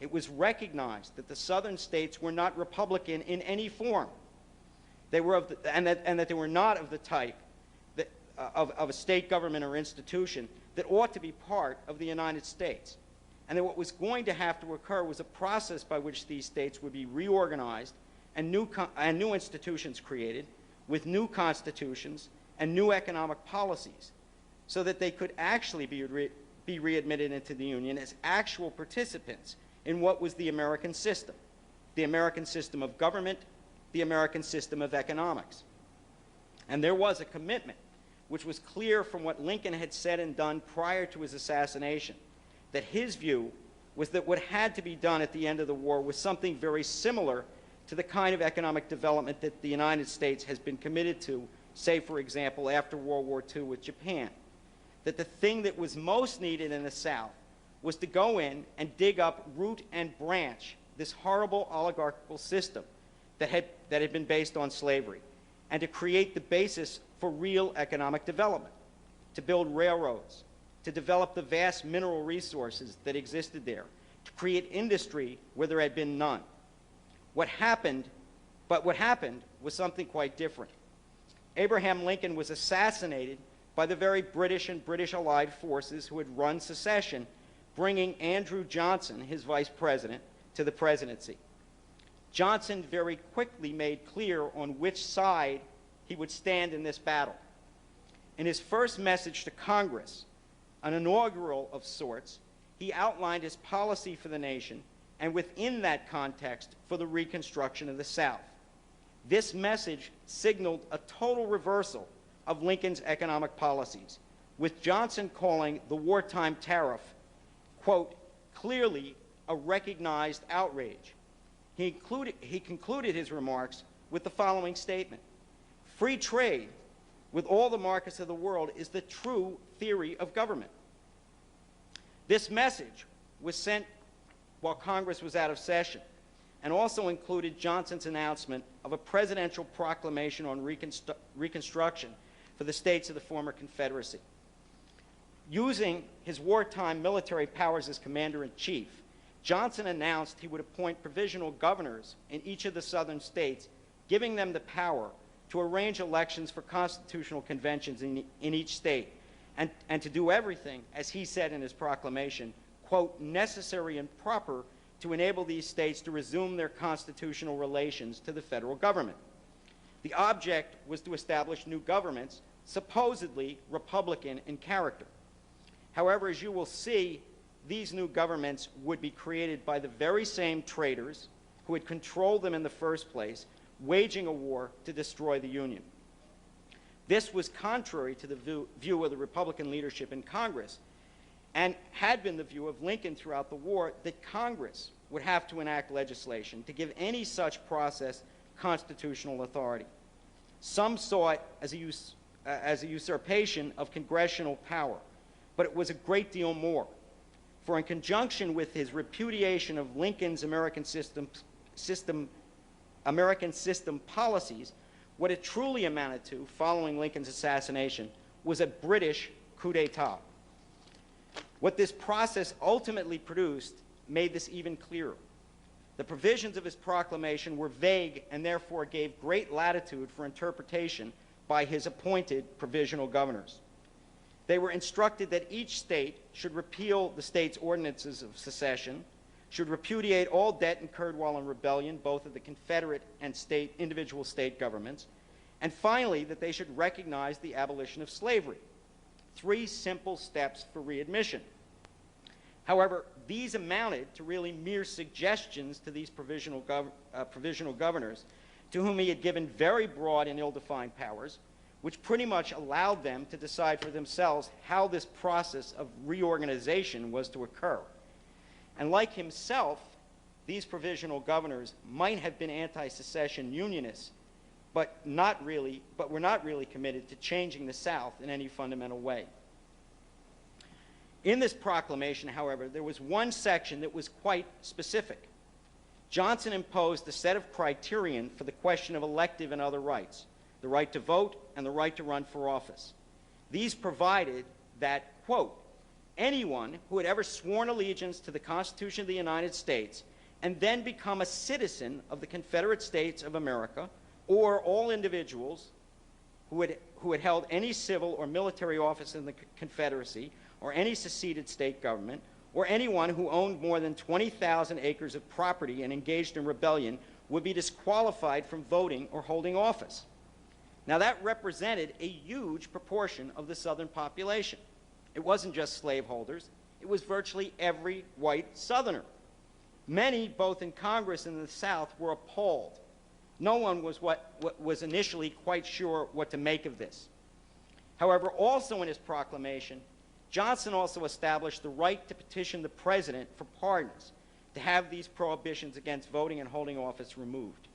It was recognized that the Southern states were not Republican in any form. They were and that they were not of the type that, of a state government or institution that ought to be part of the United States, and that what was going to have to occur was a process by which these states would be reorganized and new institutions created with new constitutions and new economic policies, so that they could actually be readmitted into the Union as actual participants in what was the American system of government, the American system of economics. And there was a commitment, which was clear from what Lincoln had said and done prior to his assassination, that his view was that what had to be done at the end of the war was something very similar to the kind of economic development that the United States has been committed to say, for example, after World War II with Japan, that the thing that was most needed in the South was to go in and dig up root and branch this horrible oligarchical system that had been based on slavery, and to create the basis for real economic development, to build railroads, to develop the vast mineral resources that existed there, to create industry where there had been none. What happened was something quite different. Abraham Lincoln was assassinated by the very British and British allied forces who had run secession, bringing Andrew Johnson, his vice president, to the presidency. Johnson very quickly made clear on which side he would stand in this battle. In his first message to Congress, an inaugural of sorts, he outlined his policy for the nation, and within that context, for the reconstruction of the South. This message signaled a total reversal of Lincoln's economic policies, with Johnson calling the wartime tariff, quote, clearly a recognized outrage. He concluded his remarks with the following statement: free trade with all the markets of the world is the true theory of government. This message was sent while Congress was out of session, and also included Johnson's announcement of a presidential proclamation on reconstruction for the states of the former Confederacy. Using his wartime military powers as commander-in-chief, Johnson announced he would appoint provisional governors in each of the southern states, giving them the power to arrange elections for constitutional conventions in each state, and to do everything, as he said in his proclamation, quote, necessary and proper to enable these states to resume their constitutional relations to the federal government. The object was to establish new governments, supposedly Republican in character. However, as you will see, these new governments would be created by the very same traitors who had controlled them in the first place, waging a war to destroy the Union. This was contrary to the view of the Republican leadership in Congress, and had been the view of Lincoln throughout the war, that Congress would have to enact legislation to give any such process constitutional authority. Some saw it as a usurpation of congressional power, but it was a great deal more. For in conjunction with his repudiation of Lincoln's American system policies, what it truly amounted to, following Lincoln's assassination, was a British coup d'etat. What this process ultimately produced made this even clearer. The provisions of his proclamation were vague and therefore gave great latitude for interpretation by his appointed provisional governors. They were instructed that each state should repeal the state's ordinances of secession, should repudiate all debt incurred while in rebellion, both of the Confederate and individual state governments, and finally, that they should recognize the abolition of slavery. 3 simple steps for readmission. However, these amounted to really mere suggestions to these provisional governors, to whom he had given very broad and ill-defined powers, which pretty much allowed them to decide for themselves how this process of reorganization was to occur. And like himself, these provisional governors might have been anti-secession unionists, but were not really committed to changing the South in any fundamental way. In this proclamation, however, there was one section that was quite specific. Johnson imposed a set of criterion for the question of elective and other rights, the right to vote and the right to run for office. These provided that, quote, anyone who had ever sworn allegiance to the Constitution of the United States and then become a citizen of the Confederate States of America, or all individuals who had held any civil or military office in the Confederacy or any seceded state government, or anyone who owned more than 20,000 acres of property and engaged in rebellion would be disqualified from voting or holding office. Now, that represented a huge proportion of the Southern population. It wasn't just slaveholders. It was virtually every white Southerner. Many, both in Congress and in the South, were appalled. No one was initially quite sure what to make of this. However, also in his proclamation, Johnson also established the right to petition the president for pardons, to have these prohibitions against voting and holding office removed.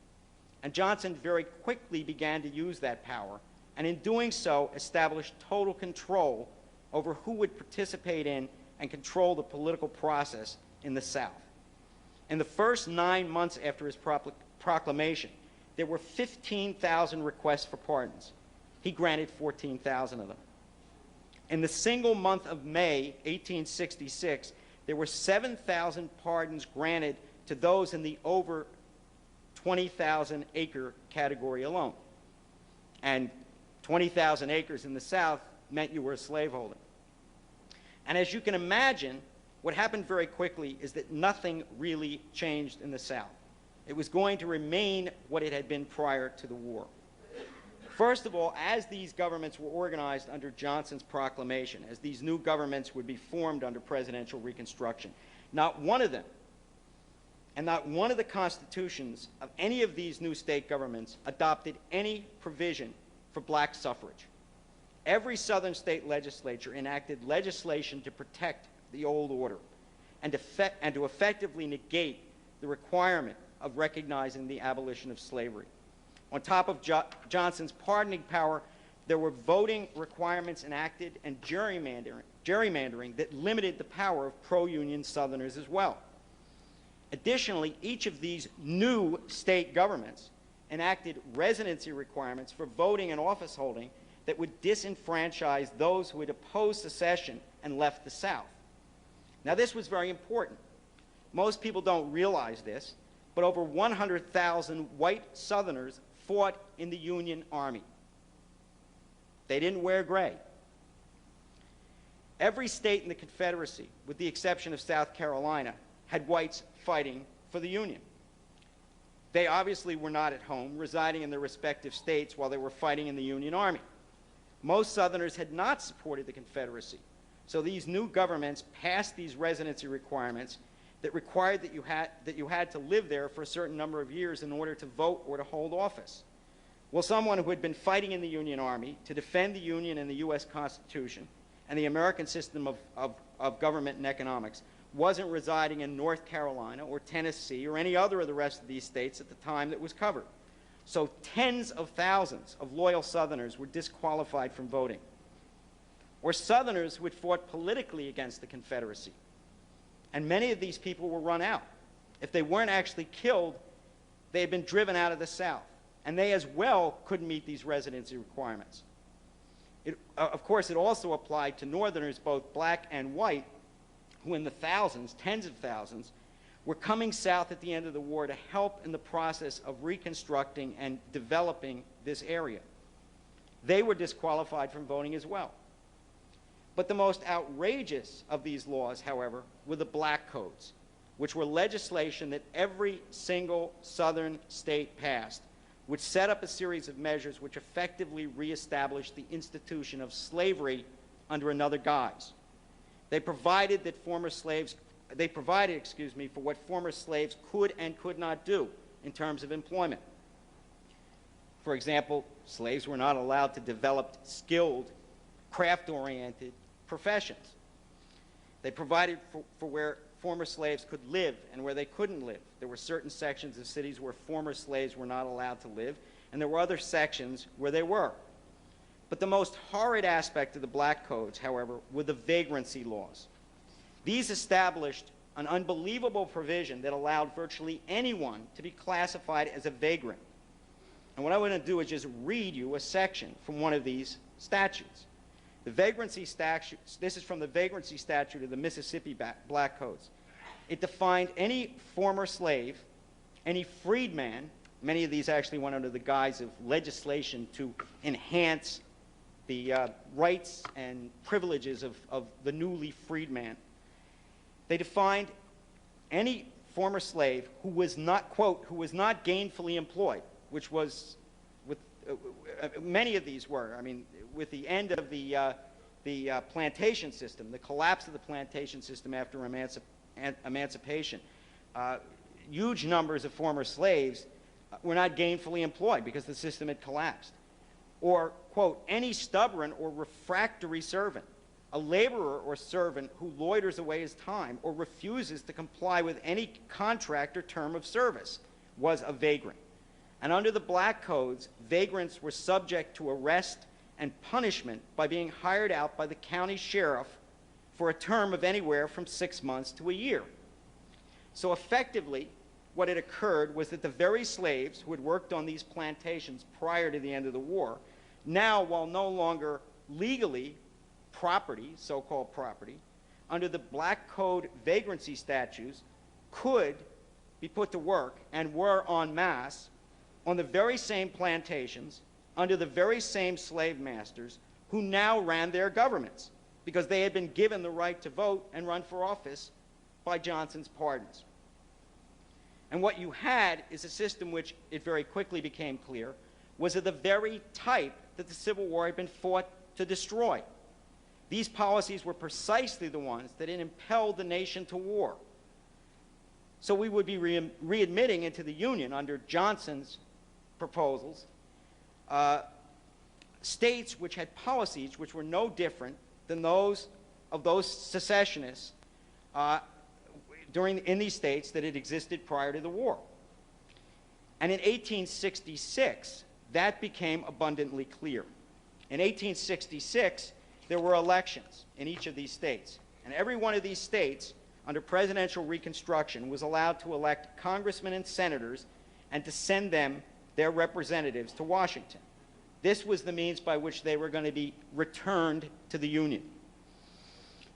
And Johnson very quickly began to use that power and in doing so established total control over who would participate in and control the political process in the South. In the first 9 months after his proclamation, there were 15,000 requests for pardons. He granted 14,000 of them. In the single month of May 1866, there were 7,000 pardons granted to those in the over 20,000 acre category alone. And 20,000 acres in the South meant you were a slaveholder. And as you can imagine, what happened very quickly is that nothing really changed in the South. It was going to remain what it had been prior to the war. First of all, as these governments were organized under Johnson's proclamation, as these new governments would be formed under presidential reconstruction, not one of them, and not one of the constitutions of any of these new state governments adopted any provision for black suffrage. Every Southern state legislature enacted legislation to protect the old order and to effectively negate the requirement of recognizing the abolition of slavery. On top of Johnson's pardoning power, there were voting requirements enacted and gerrymandering that limited the power of pro-union Southerners as well. Additionally, each of these new state governments enacted residency requirements for voting and office holding that would disenfranchise those who had opposed secession and left the South. Now, this was very important. Most people don't realize this, but over 100,000 white Southerners fought in the Union Army. They didn't wear gray. Every state in the Confederacy, with the exception of South Carolina, had whites fighting for the Union. They obviously were not at home, residing in their respective states while they were fighting in the Union Army. Most Southerners had not supported the Confederacy, so these new governments passed these residency requirements that required that you had to live there for a certain number of years in order to vote or to hold office. Well, someone who had been fighting in the Union Army to defend the Union and the U.S. Constitution and the American system of government and economics wasn't residing in North Carolina or Tennessee or any other of the rest of these states at the time that was covered. So tens of thousands of loyal Southerners were disqualified from voting. Or Southerners who had fought politically against the Confederacy. And many of these people were run out. If they weren't actually killed, they had been driven out of the South. And they as well couldn't meet these residency requirements. Of course, it also applied to Northerners, both black and white, who in the thousands, tens of thousands, were coming south at the end of the war to help in the process of reconstructing and developing this area. They were disqualified from voting as well. But the most outrageous of these laws, however, were the black codes, which were legislation that every single Southern state passed, which set up a series of measures which effectively reestablished the institution of slavery under another guise. They provided for what former slaves could and could not do in terms of employment. For example, slaves were not allowed to develop skilled, craft-oriented professions. They provided for where former slaves could live and where they couldn't live. There were certain sections of cities where former slaves were not allowed to live, and there were other sections where they were. But the most horrid aspect of the black codes, however, were the vagrancy laws. These established an unbelievable provision that allowed virtually anyone to be classified as a vagrant. And what I want to do is just read you a section from one of these statutes. The vagrancy statute, this is from the vagrancy statute of the Mississippi Black Codes. It defined any former slave, any freedman, many of these actually went under the guise of legislation to enhance the rights and privileges of the newly freed man. They defined any former slave who was not, quote, who was not gainfully employed, which was, many of these were. I mean, with the end of the plantation system, the collapse of the plantation system after emancipation, huge numbers of former slaves were not gainfully employed because the system had collapsed. Or, quote, any stubborn or refractory servant, a laborer or servant who loiters away his time or refuses to comply with any contract or term of service was a vagrant. And under the black codes, vagrants were subject to arrest and punishment by being hired out by the county sheriff for a term of anywhere from 6 months to a year. So effectively, what had occurred was that the very slaves who had worked on these plantations prior to the end of the war, now, while no longer legally property, so-called property, under the black code vagrancy statutes, could be put to work and were en masse on the very same plantations, under the very same slave masters who now ran their governments because they had been given the right to vote and run for office by Johnson's pardons. And what you had is a system which, it very quickly became clear, was of the very type that the Civil War had been fought to destroy. These policies were precisely the ones that had impelled the nation to war. So we would be readmitting into the Union under Johnson's proposals states which had policies which were no different than those of those secessionists in these states that had existed prior to the war. And in 1866, that became abundantly clear. In 1866, there were elections in each of these states. And every one of these states, under presidential reconstruction, was allowed to elect congressmen and senators and to send them their representatives to Washington. This was the means by which they were going to be returned to the Union.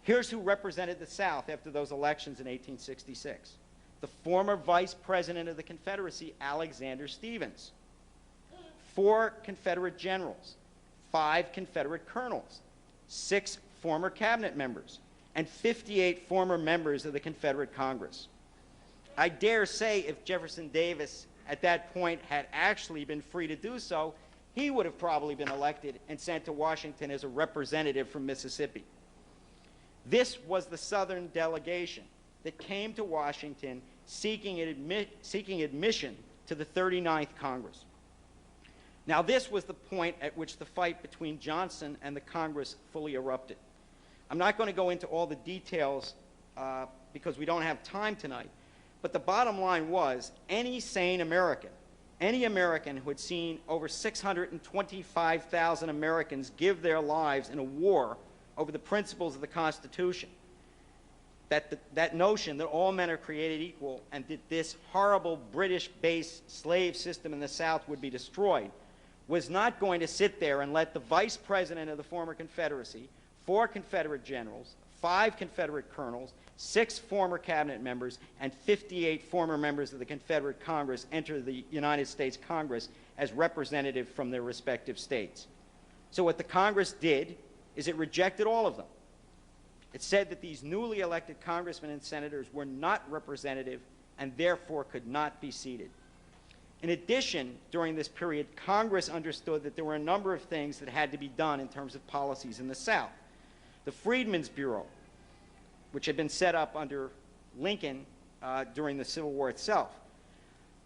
Here's who represented the South after those elections in 1866. The former Vice President of the Confederacy, Alexander Stephens. 4 Confederate generals, 5 Confederate colonels, 6 former cabinet members, and 58 former members of the Confederate Congress. I dare say if Jefferson Davis at that point had actually been free to do so, he would have probably been elected and sent to Washington as a representative from Mississippi. This was the Southern delegation that came to Washington seeking admission to the 39th Congress. Now, this was the point at which the fight between Johnson and the Congress fully erupted. I'm not going to go into all the details because we don't have time tonight, but the bottom line was any sane American, any American who had seen over 625,000 Americans give their lives in a war over the principles of the Constitution, that notion that all men are created equal and that this horrible British-based slave system in the South would be destroyed, was not going to sit there and let the Vice President of the former Confederacy, 4 Confederate generals, 5 Confederate colonels, 6 former cabinet members, and 58 former members of the Confederate Congress enter the United States Congress as representatives from their respective states. So what the Congress did is it rejected all of them. It said that these newly elected congressmen and senators were not representative and therefore could not be seated. In addition, during this period, Congress understood that there were a number of things that had to be done in terms of policies in the South. The Freedmen's Bureau, which had been set up under Lincoln during the Civil War itself,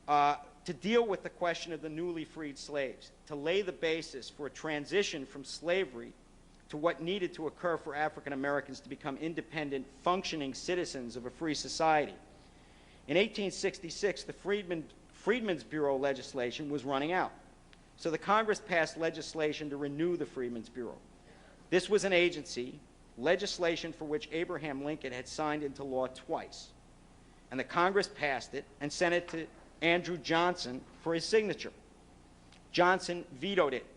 to deal with the question of the newly freed slaves, to lay the basis for a transition from slavery to what needed to occur for African Americans to become independent, functioning citizens of a free society. In 1866, the Freedmen's Bureau legislation was running out. So the Congress passed legislation to renew the Freedmen's Bureau. This was an agency, legislation for which Abraham Lincoln had signed into law twice. And the Congress passed it and sent it to Andrew Johnson for his signature. Johnson vetoed it.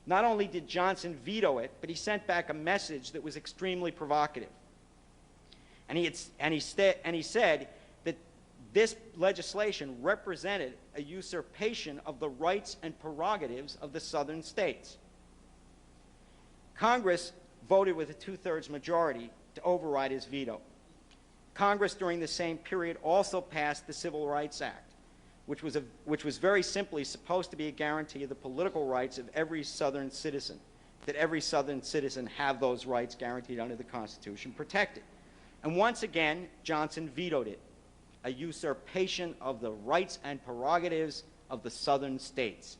Not only did Johnson veto it, but he sent back a message that was extremely provocative. And he said that this legislation represented a usurpation of the rights and prerogatives of the southern states. Congress voted with a 2/3 majority to override his veto. Congress during the same period also passed the Civil Rights Act, which was very simply supposed to be a guarantee of the political rights of every Southern citizen, that every Southern citizen have those rights guaranteed under the Constitution protected. And once again, Johnson vetoed it, a usurpation of the rights and prerogatives of the Southern states.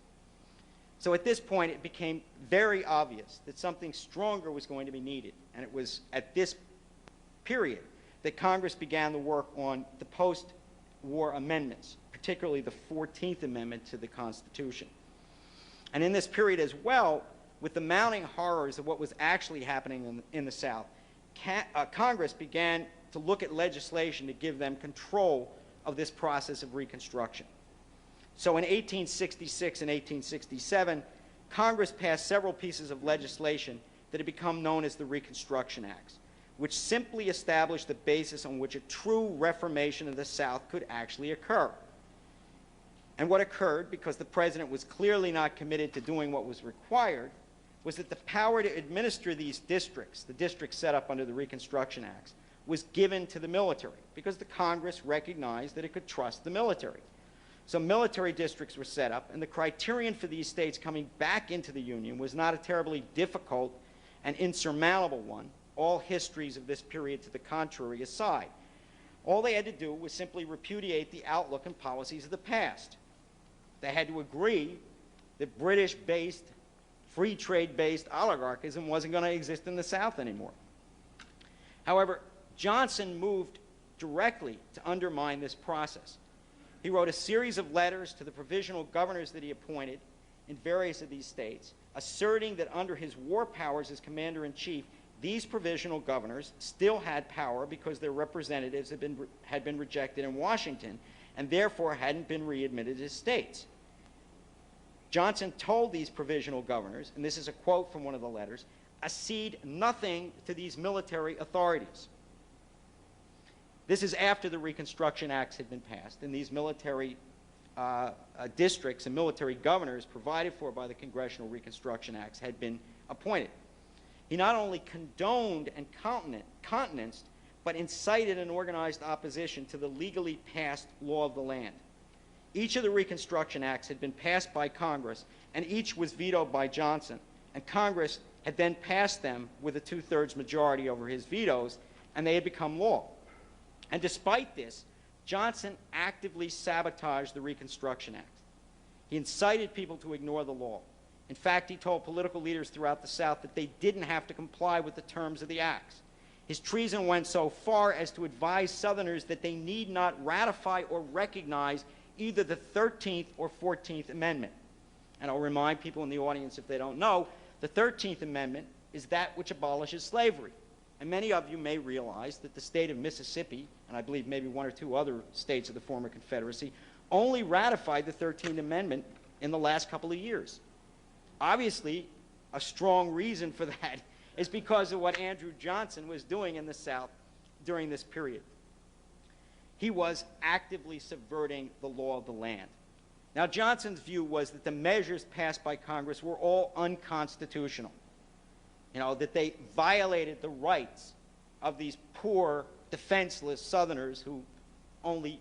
So at this point, it became very obvious that something stronger was going to be needed, and it was at this period that Congress began the work on the post-war amendments, particularly the 14th Amendment to the Constitution. And in this period as well, with the mounting horrors of what was actually happening in the South, Congress began to look at legislation to give them control of this process of Reconstruction. So in 1866 and 1867, Congress passed several pieces of legislation that had become known as the Reconstruction Acts, which simply established the basis on which a true reformation of the South could actually occur. And what occurred, because the president was clearly not committed to doing what was required, was that the power to administer these districts, the districts set up under the Reconstruction Acts, was given to the military, because the Congress recognized that it could trust the military. So military districts were set up, and the criterion for these states coming back into the Union was not a terribly difficult and insurmountable one, all histories of this period to the contrary aside. All they had to do was simply repudiate the outlook and policies of the past. They had to agree that British-based, free trade-based oligarchism wasn't going to exist in the South anymore. However, Johnson moved directly to undermine this process. He wrote a series of letters to the provisional governors that he appointed in various of these states, asserting that under his war powers as commander-in-chief, these provisional governors still had power because their representatives had been rejected in Washington and therefore hadn't been readmitted as states. Johnson told these provisional governors, and this is a quote from one of the letters, accede nothing to these military authorities. This is after the Reconstruction Acts had been passed, and these military districts and military governors provided for by the Congressional Reconstruction Acts had been appointed. He not only condoned and countenanced, but incited an organized opposition to the legally passed law of the land. Each of the Reconstruction Acts had been passed by Congress, and each was vetoed by Johnson, and Congress had then passed them with a two-thirds majority over his vetoes, and they had become law. And despite this, Johnson actively sabotaged the Reconstruction Act. He incited people to ignore the law. In fact, he told political leaders throughout the South that they didn't have to comply with the terms of the acts. His treason went so far as to advise Southerners that they need not ratify or recognize either the 13th or 14th Amendment. And I'll remind people in the audience, if they don't know, the 13th Amendment is that which abolishes slavery. And many of you may realize that the state of Mississippi, and I believe maybe one or two other states of the former Confederacy, only ratified the 13th Amendment in the last couple of years. Obviously, a strong reason for that is because of what Andrew Johnson was doing in the South during this period. He was actively subverting the law of the land. Now, Johnson's view was that the measures passed by Congress were all unconstitutional. You know, that they violated the rights of these poor, defenseless Southerners who only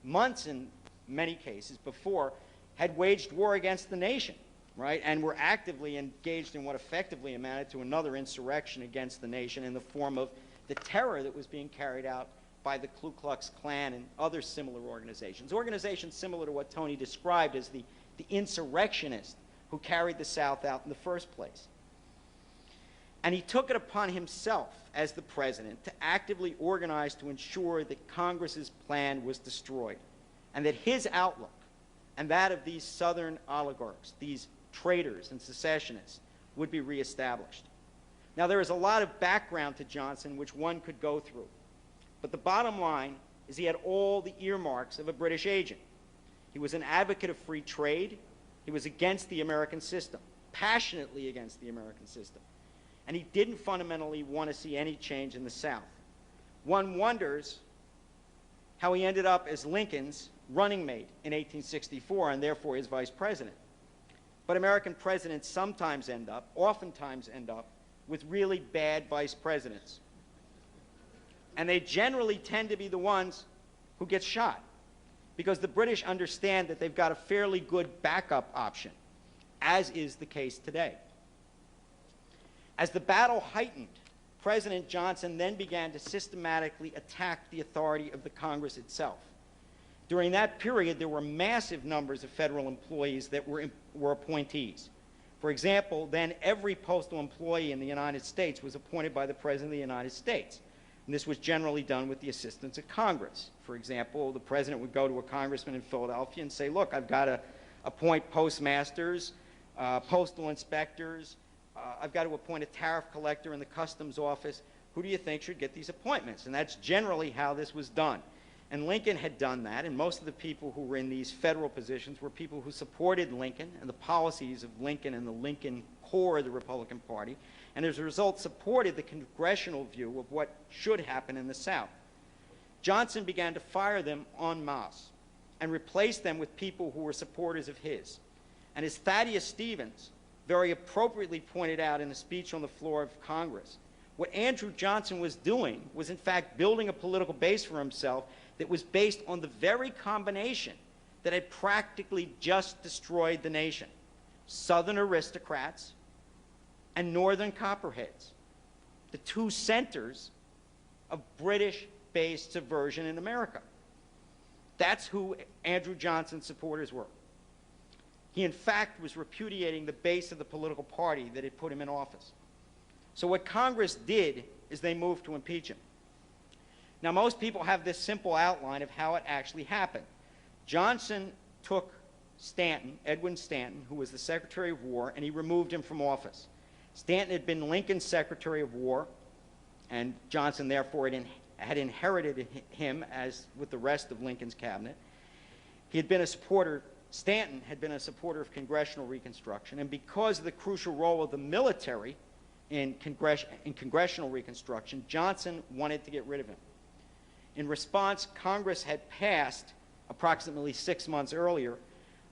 months in many cases before had waged war against the nation, right, and were actively engaged in what effectively amounted to another insurrection against the nation in the form of the terror that was being carried out by the Ku Klux Klan and other similar organizations similar to what Tony described as the insurrectionists who carried the South out in the first place. And he took it upon himself as the president to actively organize to ensure that Congress's plan was destroyed and that his outlook and that of these Southern oligarchs, these traitors and secessionists, would be reestablished. Now, there is a lot of background to Johnson which one could go through, but the bottom line is he had all the earmarks of a British agent. He was an advocate of free trade. He was against the American system, passionately against the American system. And he didn't fundamentally want to see any change in the South. One wonders how he ended up as Lincoln's running mate in 1864 and therefore his vice president. But American presidents oftentimes end up, with really bad vice presidents. And they generally tend to be the ones who get shot, because the British understand that they've got a fairly good backup option, as is the case today. As the battle heightened, President Johnson then began to systematically attack the authority of the Congress itself. During that period, there were massive numbers of federal employees that were appointees. For example, then every postal employee in the United States was appointed by the President of the United States. And this was generally done with the assistance of Congress. For example, the president would go to a congressman in Philadelphia and say, look, I've got to appoint postmasters, postal inspectors, I've got to appoint a tariff collector in the customs office. Who do you think should get these appointments? And that's generally how this was done. And Lincoln had done that, and most of the people who were in these federal positions were people who supported Lincoln and the policies of Lincoln and the Lincoln core of the Republican Party, and as a result supported the congressional view of what should happen in the South. Johnson began to fire them en masse and replace them with people who were supporters of his. And as Thaddeus Stevens very appropriately pointed out in a speech on the floor of Congress, what Andrew Johnson was doing was in fact building a political base for himself that was based on the very combination that had practically just destroyed the nation: Southern aristocrats and Northern copperheads, the two centers of British-based subversion in America. That's who Andrew Johnson's supporters were. He, in fact, was repudiating the base of the political party that had put him in office. So what Congress did is they moved to impeach him. Now, most people have this simple outline of how it actually happened. Johnson took Stanton, Edwin Stanton, who was the Secretary of War, and he removed him from office. Stanton had been Lincoln's Secretary of War, and Johnson, therefore, had inherited him as with the rest of Lincoln's cabinet. He had been a supporter, Stanton had been a supporter of congressional Reconstruction, and because of the crucial role of the military in congressional Reconstruction, Johnson wanted to get rid of him. In response, Congress had passed, approximately 6 months earlier,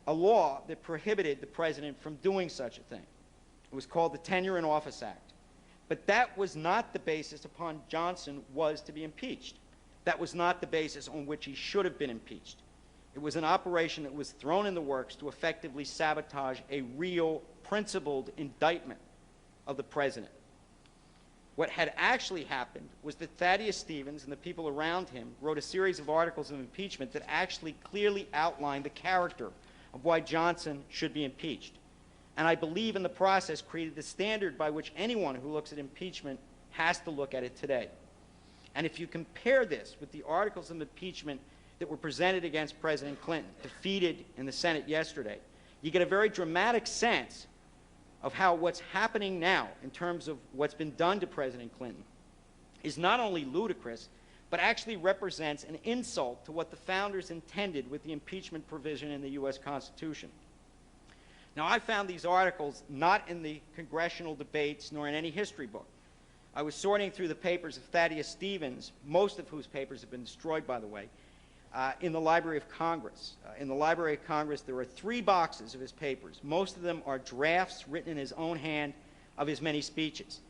a law that prohibited the president from doing such a thing. It was called the Tenure in Office Act. But that was not the basis upon Johnson was to be impeached. That was not the basis on which he should have been impeached. It was an operation that was thrown in the works to effectively sabotage a real, principled indictment of the president. What had actually happened was that Thaddeus Stevens and the people around him wrote a series of articles of impeachment that actually clearly outlined the character of why Johnson should be impeached. And I believe in the process created the standard by which anyone who looks at impeachment has to look at it today. And if you compare this with the articles of impeachment that were presented against President Clinton, defeated in the Senate yesterday, you get a very dramatic sense of how what's happening now in terms of what's been done to President Clinton is not only ludicrous, but actually represents an insult to what the founders intended with the impeachment provision in the U.S. Constitution. Now, I found these articles not in the congressional debates nor in any history book. I was sorting through the papers of Thaddeus Stevens, most of whose papers have been destroyed, by the way, in the Library of Congress. In the Library of Congress, there are 3 boxes of his papers. Most of them are drafts written in his own hand of his many speeches.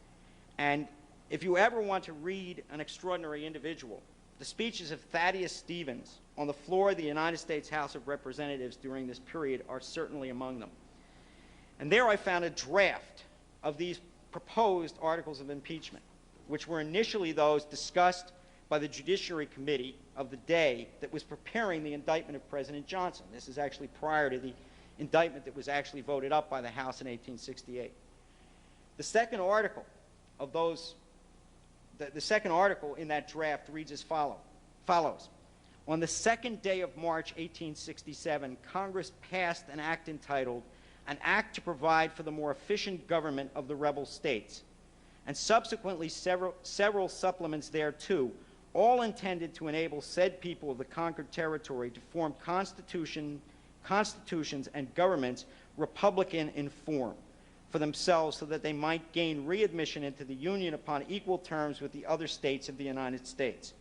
And if you ever want to read an extraordinary individual, the speeches of Thaddeus Stevens on the floor of the United States House of Representatives during this period are certainly among them. And there I found a draft of these proposed articles of impeachment, which were initially those discussed by the Judiciary Committee of the day that was preparing the indictment of President Johnson. This is actually prior to the indictment that was actually voted up by the House in 1868. The second article of those, the second article in that draft reads as follows. On the 2nd day of March, 1867, Congress passed an act entitled An Act to Provide for the More Efficient Government of the Rebel States, and subsequently several supplements thereto, all intended to enable said people of the conquered territory to form constitutions and governments republican in form for themselves, so that they might gain readmission into the Union upon equal terms with the other states of the United States.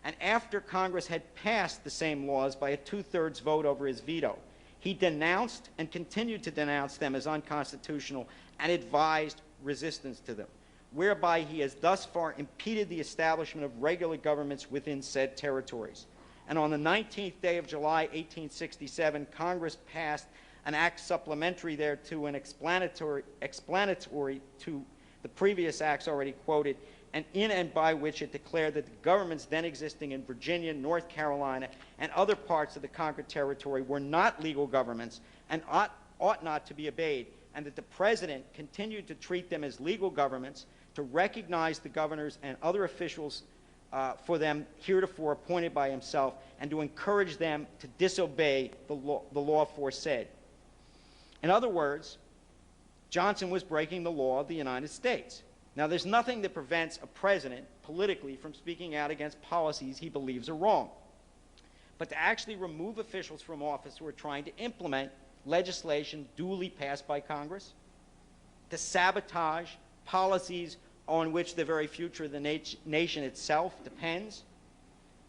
And after Congress had passed the same laws by a 2/3 vote over his veto, he denounced and continued to denounce them as unconstitutional and advised resistance to them, whereby he has thus far impeded the establishment of regular governments within said territories. And on the 19th day of July, 1867, Congress passed an act supplementary thereto and explanatory to the previous acts already quoted, and in and by which it declared that the governments then existing in Virginia, North Carolina, and other parts of the conquered territory were not legal governments and ought not to be obeyed, and that the President continued to treat them as legal governments, to recognize the governors and other officials for them heretofore appointed by himself, and to encourage them to disobey the law aforesaid. In other words, Johnson was breaking the law of the United States. Now, there's nothing that prevents a president politically from speaking out against policies he believes are wrong. But to actually remove officials from office who are trying to implement legislation duly passed by Congress, to sabotage policies on which the very future of the nation itself depends,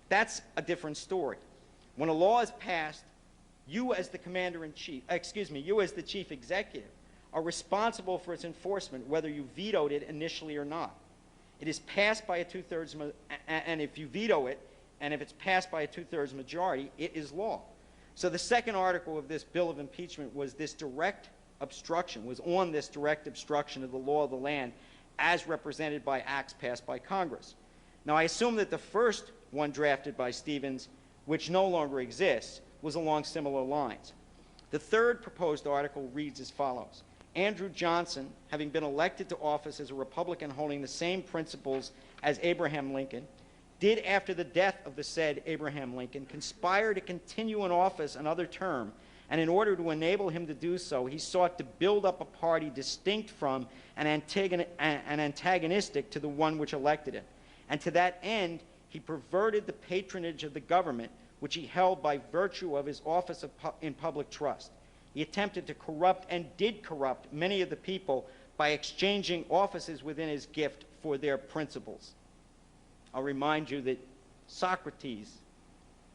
that's a different story. When a law is passed, you as the commander-in-chief, you as the chief executive, are responsible for its enforcement, whether you vetoed it initially or not. It is passed by a two-thirds, and if you veto it, and if it's passed by a two-thirds majority, it is law. So the second article of this bill of impeachment was this direct obstruction, was on this direct obstruction of the law of the land as represented by acts passed by Congress. Now, I assume that the first one drafted by Stevens, which no longer exists, was along similar lines. The third proposed article reads as follows. Andrew Johnson, having been elected to office as a Republican holding the same principles as Abraham Lincoln, did after the death of the said Abraham Lincoln conspire to continue in office another term, and in order to enable him to do so, he sought to build up a party distinct from and antagonistic to the one which elected him. And to that end, he perverted the patronage of the government, which he held by virtue of his office in public trust. He attempted to corrupt and did corrupt many of the people by exchanging offices within his gift for their principles. I'll remind you that Socrates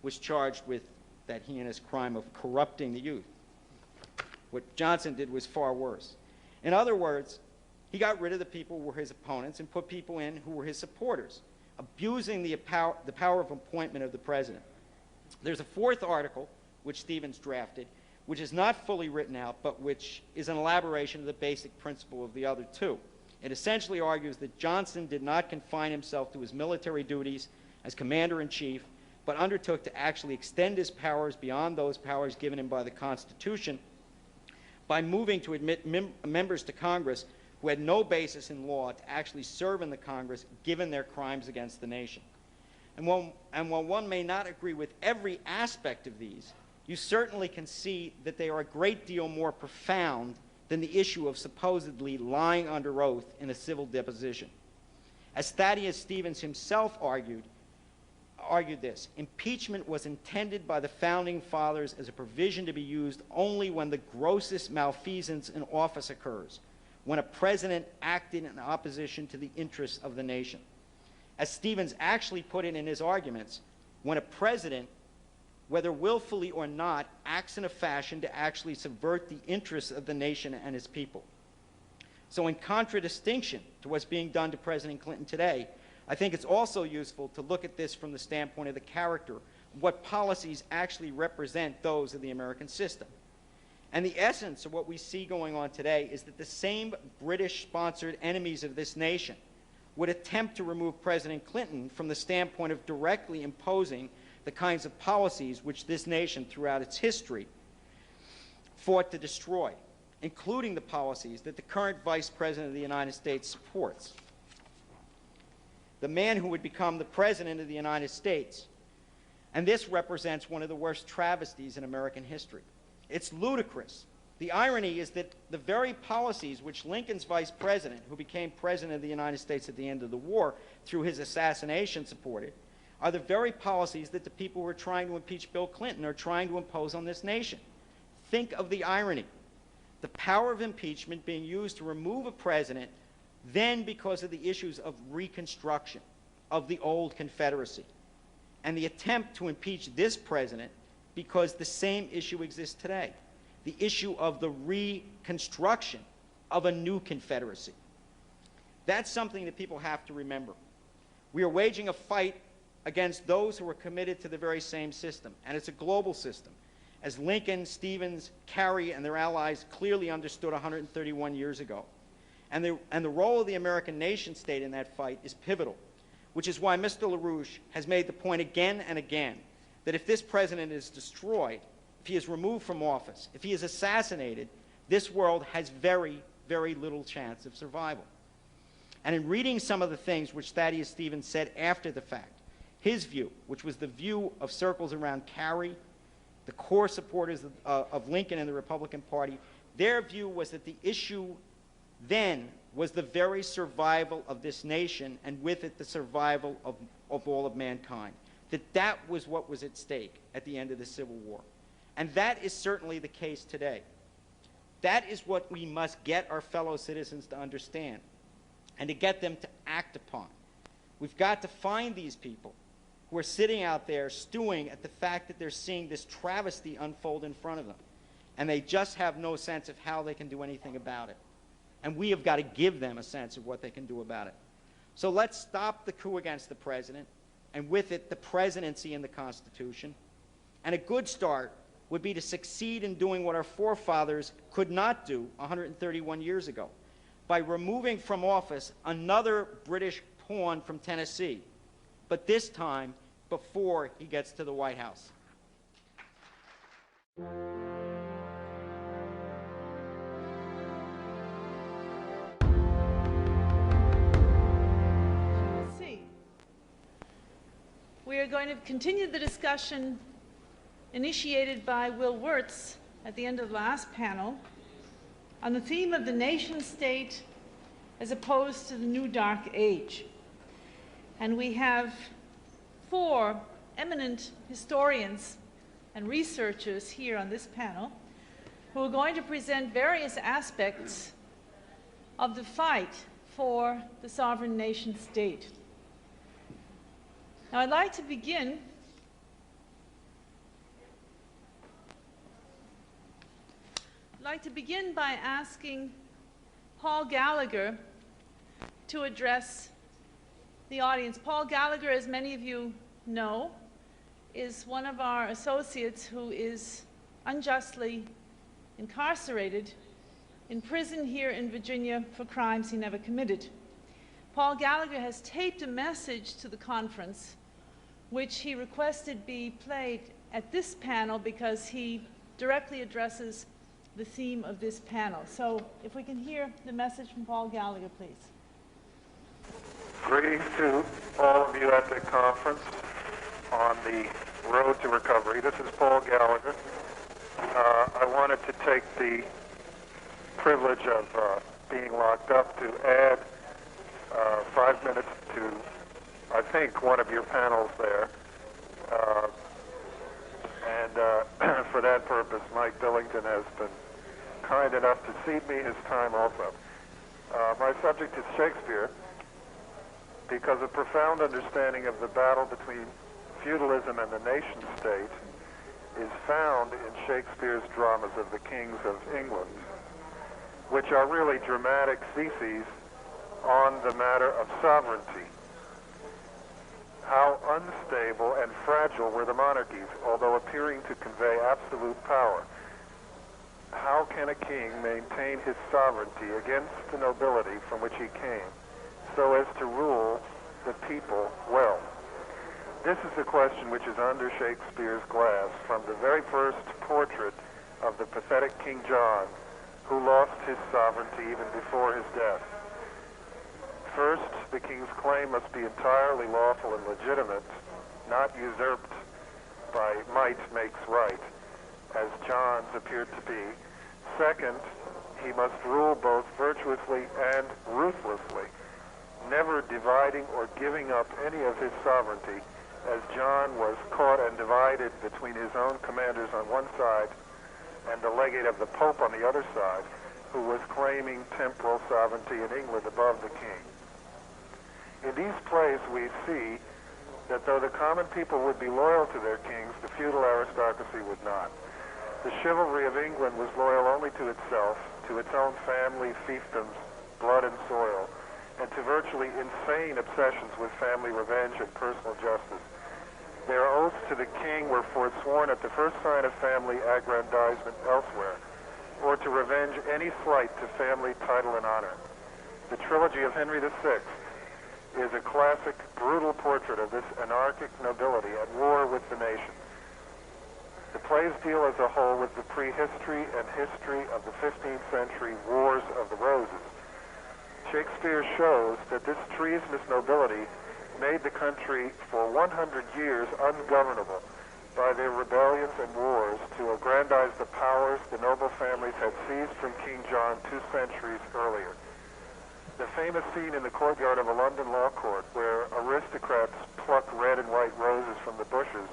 was charged with that heinous crime of corrupting the youth. What Johnson did was far worse. In other words, he got rid of the people who were his opponents and put people in who were his supporters, abusing the power of appointment of the president. There's a fourth article, which Stevens drafted, which is not fully written out, but which is an elaboration of the basic principle of the other two. It essentially argues that Johnson did not confine himself to his military duties as commander-in-chief, but undertook to actually extend his powers beyond those powers given him by the Constitution by moving to admit members to Congress who had no basis in law to actually serve in the Congress given their crimes against the nation. And while one may not agree with every aspect of these, you certainly can see that they are a great deal more profound than the issue of supposedly lying under oath in a civil deposition. As Thaddeus Stevens himself argued this, impeachment was intended by the Founding Fathers as a provision to be used only when the grossest malfeasance in office occurs, when a president acted in opposition to the interests of the nation. As Stevens actually put it in his arguments, when a president, whether willfully or not, acts in a fashion to actually subvert the interests of the nation and his people. So in contradistinction to what's being done to President Clinton today, I think it's also useful to look at this from the standpoint of the character, what policies actually represent those of the American system. And the essence of what we see going on today is that the same British-sponsored enemies of this nation would attempt to remove President Clinton from the standpoint of directly imposing the kinds of policies which this nation throughout its history fought to destroy, including the policies that the current Vice President of the United States supports. The man who would become the President of the United States. And this represents one of the worst travesties in American history. It's ludicrous. The irony is that the very policies which Lincoln's Vice President, who became President of the United States at the end of the war through his assassination, supported, are the very policies that the people who are trying to impeach Bill Clinton are trying to impose on this nation. Think of the irony. The power of impeachment being used to remove a president then because of the issues of Reconstruction, of the old Confederacy, and the attempt to impeach this president because the same issue exists today, the issue of the reconstruction of a new Confederacy. That's something that people have to remember. We are waging a fight against those who are committed to the very same system, and it's a global system, as Lincoln, Stevens, Carey, and their allies clearly understood 131 years ago. And the role of the American nation-state in that fight is pivotal, which is why Mr. LaRouche has made the point again and again that if this president is destroyed, if he is removed from office, if he is assassinated, this world has very, very little chance of survival. And in reading some of the things which Thaddeus Stevens said after the fact, his view, which was the view of circles around Carey, the core supporters of Lincoln and the Republican Party, their view was that the issue then was the very survival of this nation, and with it the survival of all of mankind. That was what was at stake at the end of the Civil War. And that is certainly the case today. That is what we must get our fellow citizens to understand and to get them to act upon. We've got to find these people who are sitting out there stewing at the fact that they're seeing this travesty unfold in front of them, and they just have no sense of how they can do anything about it. And we have got to give them a sense of what they can do about it. So let's stop the coup against the president, and with it, the presidency and the Constitution. And a good start would be to succeed in doing what our forefathers could not do 131 years ago, by removing from office another British pawn from Tennessee, but this time before he gets to the White House. We are going to continue the discussion initiated by Will Wirtz at the end of the last panel on the theme of the nation state as opposed to the new dark age. And we have 4 eminent historians and researchers here on this panel who are going to present various aspects of the fight for the sovereign nation state. Now, I'd like to begin by asking Paul Gallagher to address the audience. Paul Gallagher, as many of you know, is one of our associates who is unjustly incarcerated in prison here in Virginia for crimes he never committed. Paul Gallagher has taped a message to the conference which he requested be played at this panel because he directly addresses the theme of this panel. So if we can hear the message from Paul Gallagher, please. Greetings to all of you at the conference on the road to recovery. This is Paul Gallagher. I wanted to take the privilege of being locked up to add 5 minutes to, I think, one of your panels there. And for that purpose, Mike Billington has been kind enough to cede me his time also. My subject is Shakespeare, because a profound understanding of the battle between feudalism and the nation state is found in Shakespeare's dramas of the kings of England, which are really dramatic theses on the matter of sovereignty. How unstable and fragile were the monarchies, although appearing to convey absolute power. How can a king maintain his sovereignty against the nobility from which he came, so as to rule the people well? This is a question which is under Shakespeare's glass from the very first portrait of the pathetic King John, who lost his sovereignty even before his death. First, the king's claim must be entirely lawful and legitimate, not usurped by might makes right, as John's appeared to be. Second, he must rule both virtuously and ruthlessly, never dividing or giving up any of his sovereignty, as John was caught and divided between his own commanders on one side and the legate of the Pope on the other side, who was claiming temporal sovereignty in England above the king. In these plays, we see that though the common people would be loyal to their kings, the feudal aristocracy would not. The chivalry of England was loyal only to itself, to its own family, fiefdoms, blood and soil, and to virtually insane obsessions with family revenge and personal justice. Their oaths to the king were forsworn at the first sign of family aggrandizement elsewhere, or to revenge any slight to family title and honor. The trilogy of Henry VI is a classic, brutal portrait of this anarchic nobility at war with the nation. The plays deal as a whole with the prehistory and history of the 15th century Wars of the Roses. Shakespeare shows that this treasonous nobility made the country for 100 years ungovernable by their rebellions and wars to aggrandize the powers the noble families had seized from King John 2 centuries earlier. The famous scene in the courtyard of a London law court where aristocrats pluck red and white roses from the bushes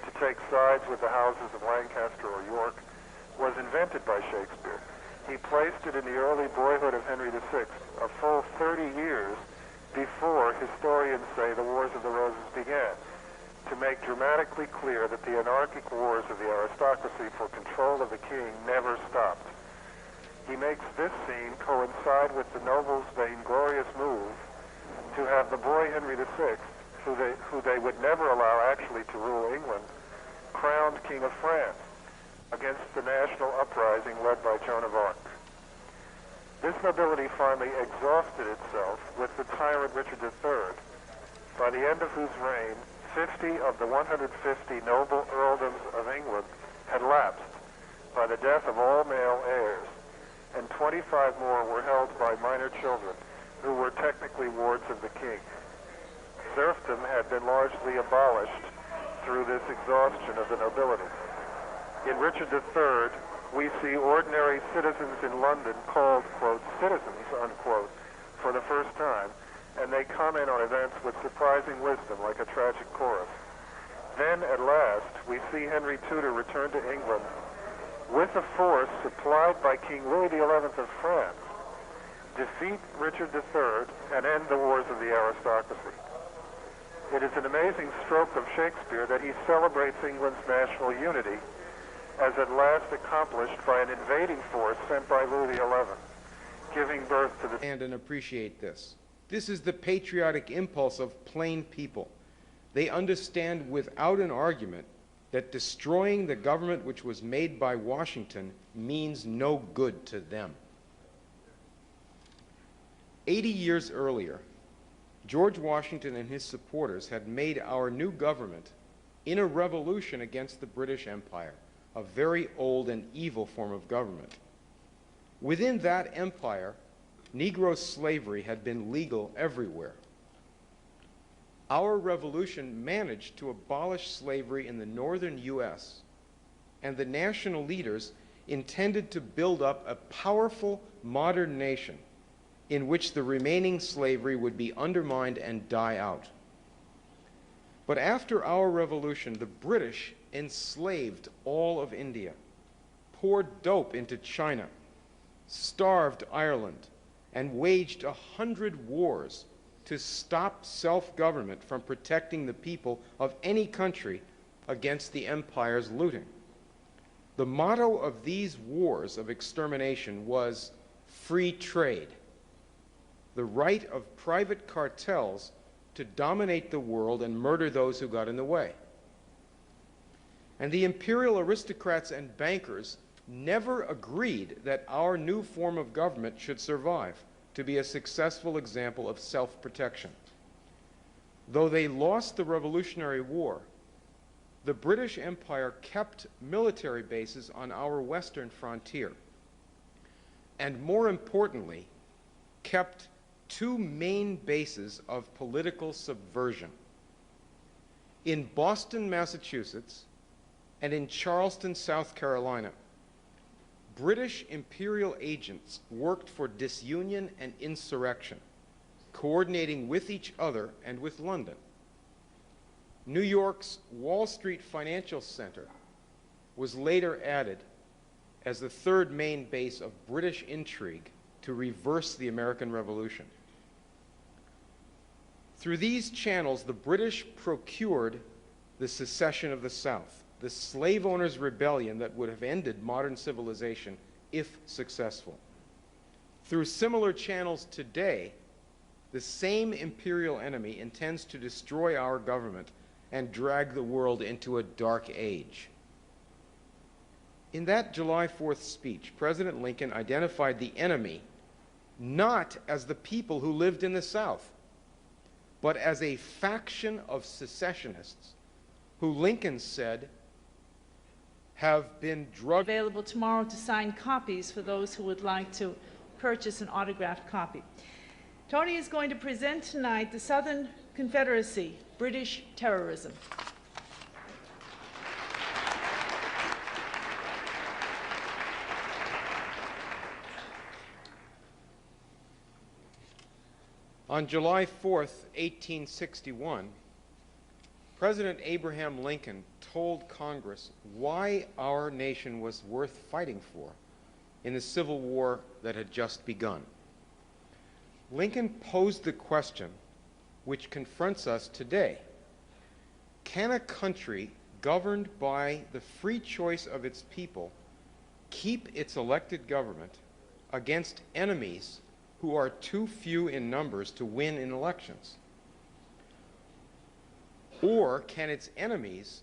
to take sides with the houses of Lancaster or York was invented by Shakespeare. He placed it in the early boyhood of Henry VI, a full 30 years before historians say the Wars of the Roses began, to make dramatically clear that the anarchic wars of the aristocracy for control of the king never stopped. He makes this scene coincide with the nobles' vainglorious move to have the boy Henry VI, who they would never allow actually to rule England, crowned King of France against the national uprising led by Joan of Arc. This nobility finally exhausted itself with the tyrant Richard III, by the end of whose reign 50 of the 150 noble earldoms of England had lapsed by the death of all male heirs, and 25 more were held by minor children who were technically wards of the king. Serfdom had been largely abolished through this exhaustion of the nobility. In Richard III, we see ordinary citizens in London called, quote, citizens, unquote, for the first time, and they comment on events with surprising wisdom, like a tragic chorus. Then, at last, we see Henry Tudor return to England with a force supplied by King Louis XI of France, defeat Richard III, and end the wars of the aristocracy. It is an amazing stroke of Shakespeare that he celebrates England's national unity as at last accomplished by an invading force sent by Louis XI, giving birth to the... And appreciate this. This is the patriotic impulse of plain people. They understand without an argument that destroying the government which was made by Washington means no good to them. 80 years earlier, George Washington and his supporters had made our new government in a revolution against the British Empire, a very old and evil form of government. Within that empire, Negro slavery had been legal everywhere. Our revolution managed to abolish slavery in the northern U.S., and the national leaders intended to build up a powerful modern nation in which the remaining slavery would be undermined and die out. But after our revolution, the British enslaved all of India, poured dope into China, starved Ireland, and waged 100 wars to stop self-government from protecting the people of any country against the empire's looting. The motto of these wars of extermination was free trade, the right of private cartels to dominate the world and murder those who got in the way. And the imperial aristocrats and bankers never agreed that our new form of government should survive to be a successful example of self-protection. Though they lost the Revolutionary War, the British Empire kept military bases on our western frontier, and more importantly, kept two main bases of political subversion. In Boston, Massachusetts, and in Charleston, South Carolina, British imperial agents worked for disunion and insurrection, coordinating with each other and with London. New York's Wall Street Financial Center was later added as the third main base of British intrigue to reverse the American Revolution. Through these channels, the British procured the secession of the South, the slave owners' rebellion that would have ended modern civilization if successful. Through similar channels today, the same imperial enemy intends to destroy our government and drag the world into a dark age. In that July 4th speech, President Lincoln identified the enemy not as the people who lived in the South, but as a faction of secessionists who Lincoln said have been drugged. Available tomorrow to sign copies for those who would like to purchase an autographed copy. Tony is going to present tonight the Southern Confederacy, British Terrorism. On July 4th, 1861, President Abraham Lincoln told Congress why our nation was worth fighting for in the Civil War that had just begun. Lincoln posed the question which confronts us today. Can a country governed by the free choice of its people keep its elected government against enemies who are too few in numbers to win in elections? Or can its enemies,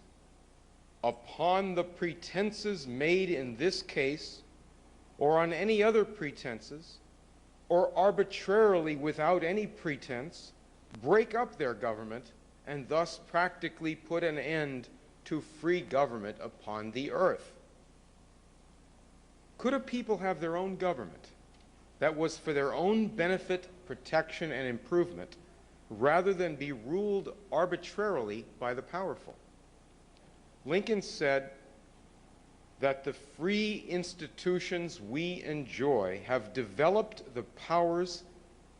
upon the pretenses made in this case, or on any other pretenses, or arbitrarily without any pretense, break up their government and thus practically put an end to free government upon the earth? Could a people have their own government that was for their own benefit, protection, and improvement, rather than be ruled arbitrarily by the powerful? Lincoln said that the free institutions we enjoy have developed the powers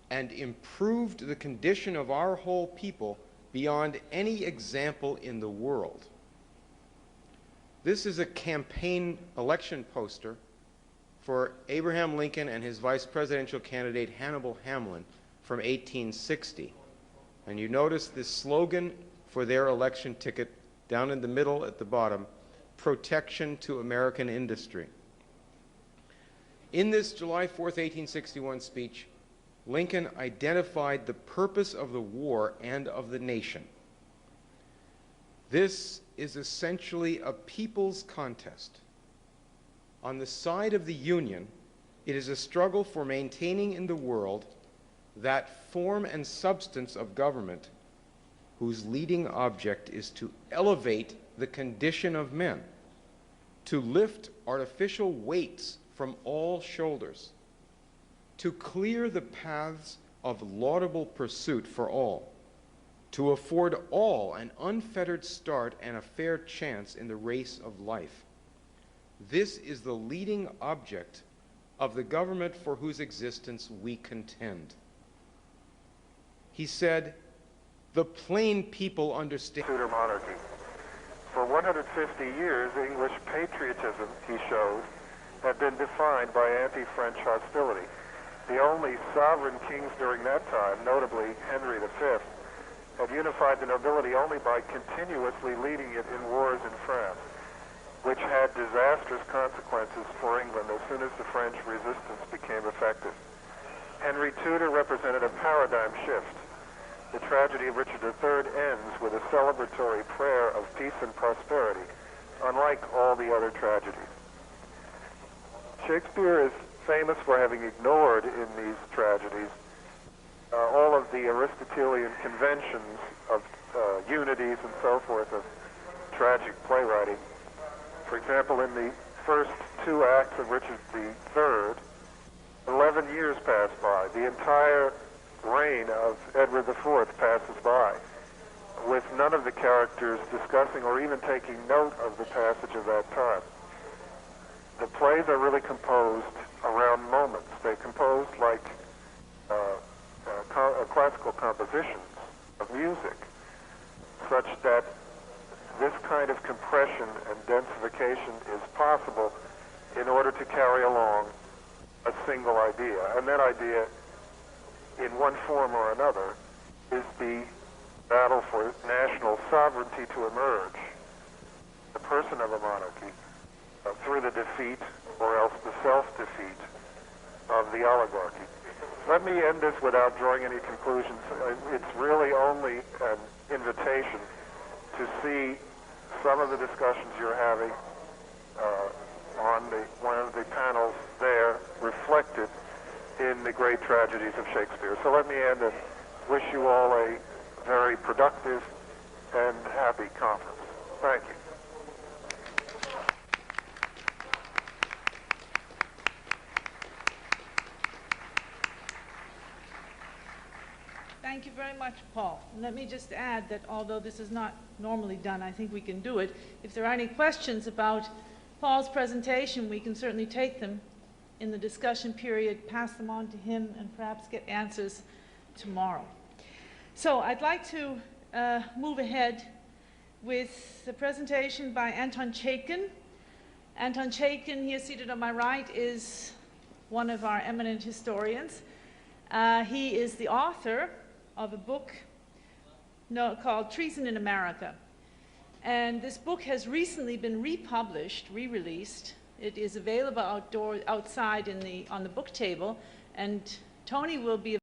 and improved the condition of our whole people beyond any example in the world. This is a campaign election poster for Abraham Lincoln and his vice presidential candidate Hannibal Hamlin from 1860. And you notice this slogan for their election ticket down in the middle at the bottom: protection to American industry. In this July 4th, 1861 speech, Lincoln identified the purpose of the war and of the nation. This is essentially a people's contest. On the side of the Union, it is a struggle for maintaining in the world that form and substance of government whose leading object is to elevate the condition of men, to lift artificial weights from all shoulders, to clear the paths of laudable pursuit for all, to afford all an unfettered start and a fair chance in the race of life. This is the leading object of the government for whose existence we contend. He said, the plain people understand. Tudor monarchy. For 150 years, English patriotism, he showed, had been defined by anti-French hostility. The only sovereign kings during that time, notably Henry V, had unified the nobility only by continuously leading it in wars in France, which had disastrous consequences for England as soon as the French resistance became effective. Henry Tudor represented a paradigm shift. The tragedy of Richard III ends with a celebratory prayer of peace and prosperity, unlike all the other tragedies. Shakespeare is famous for having ignored in these tragedies all of the Aristotelian conventions of unities and so forth of tragic playwriting. For example, in the first two acts of Richard III, 11 years pass by. The entire reign of Edward IV passes by, with none of the characters discussing or even taking note of the passage of that time. The plays are really composed around moments. They're composed like classical compositions of music, such that this kind of compression and densification is possible in order to carry along a single idea. And that idea, in one form or another, is the battle for national sovereignty to emerge, the person of a monarchy, through the defeat or else the self-defeat of the oligarchy. Let me end this without drawing any conclusions. It's really only an invitation to see some of the discussions you're having on one of the panels there reflected in the great tragedies of Shakespeare. So let me end and wish you all a very productive and happy conference. Thank you. Thank you very much, Paul. And let me just add that although this is not normally done, I think we can do it. If there are any questions about Paul's presentation, we can certainly take them in the discussion period, pass them on to him, and perhaps get answers tomorrow. So I'd like to move ahead with the presentation by Anton Chaikin. Anton Chaikin, here seated on my right, is one of our eminent historians. He is the author of a book called Treason in America. And this book has recently been republished, re-released. It is available outside on the book table, and Tony will be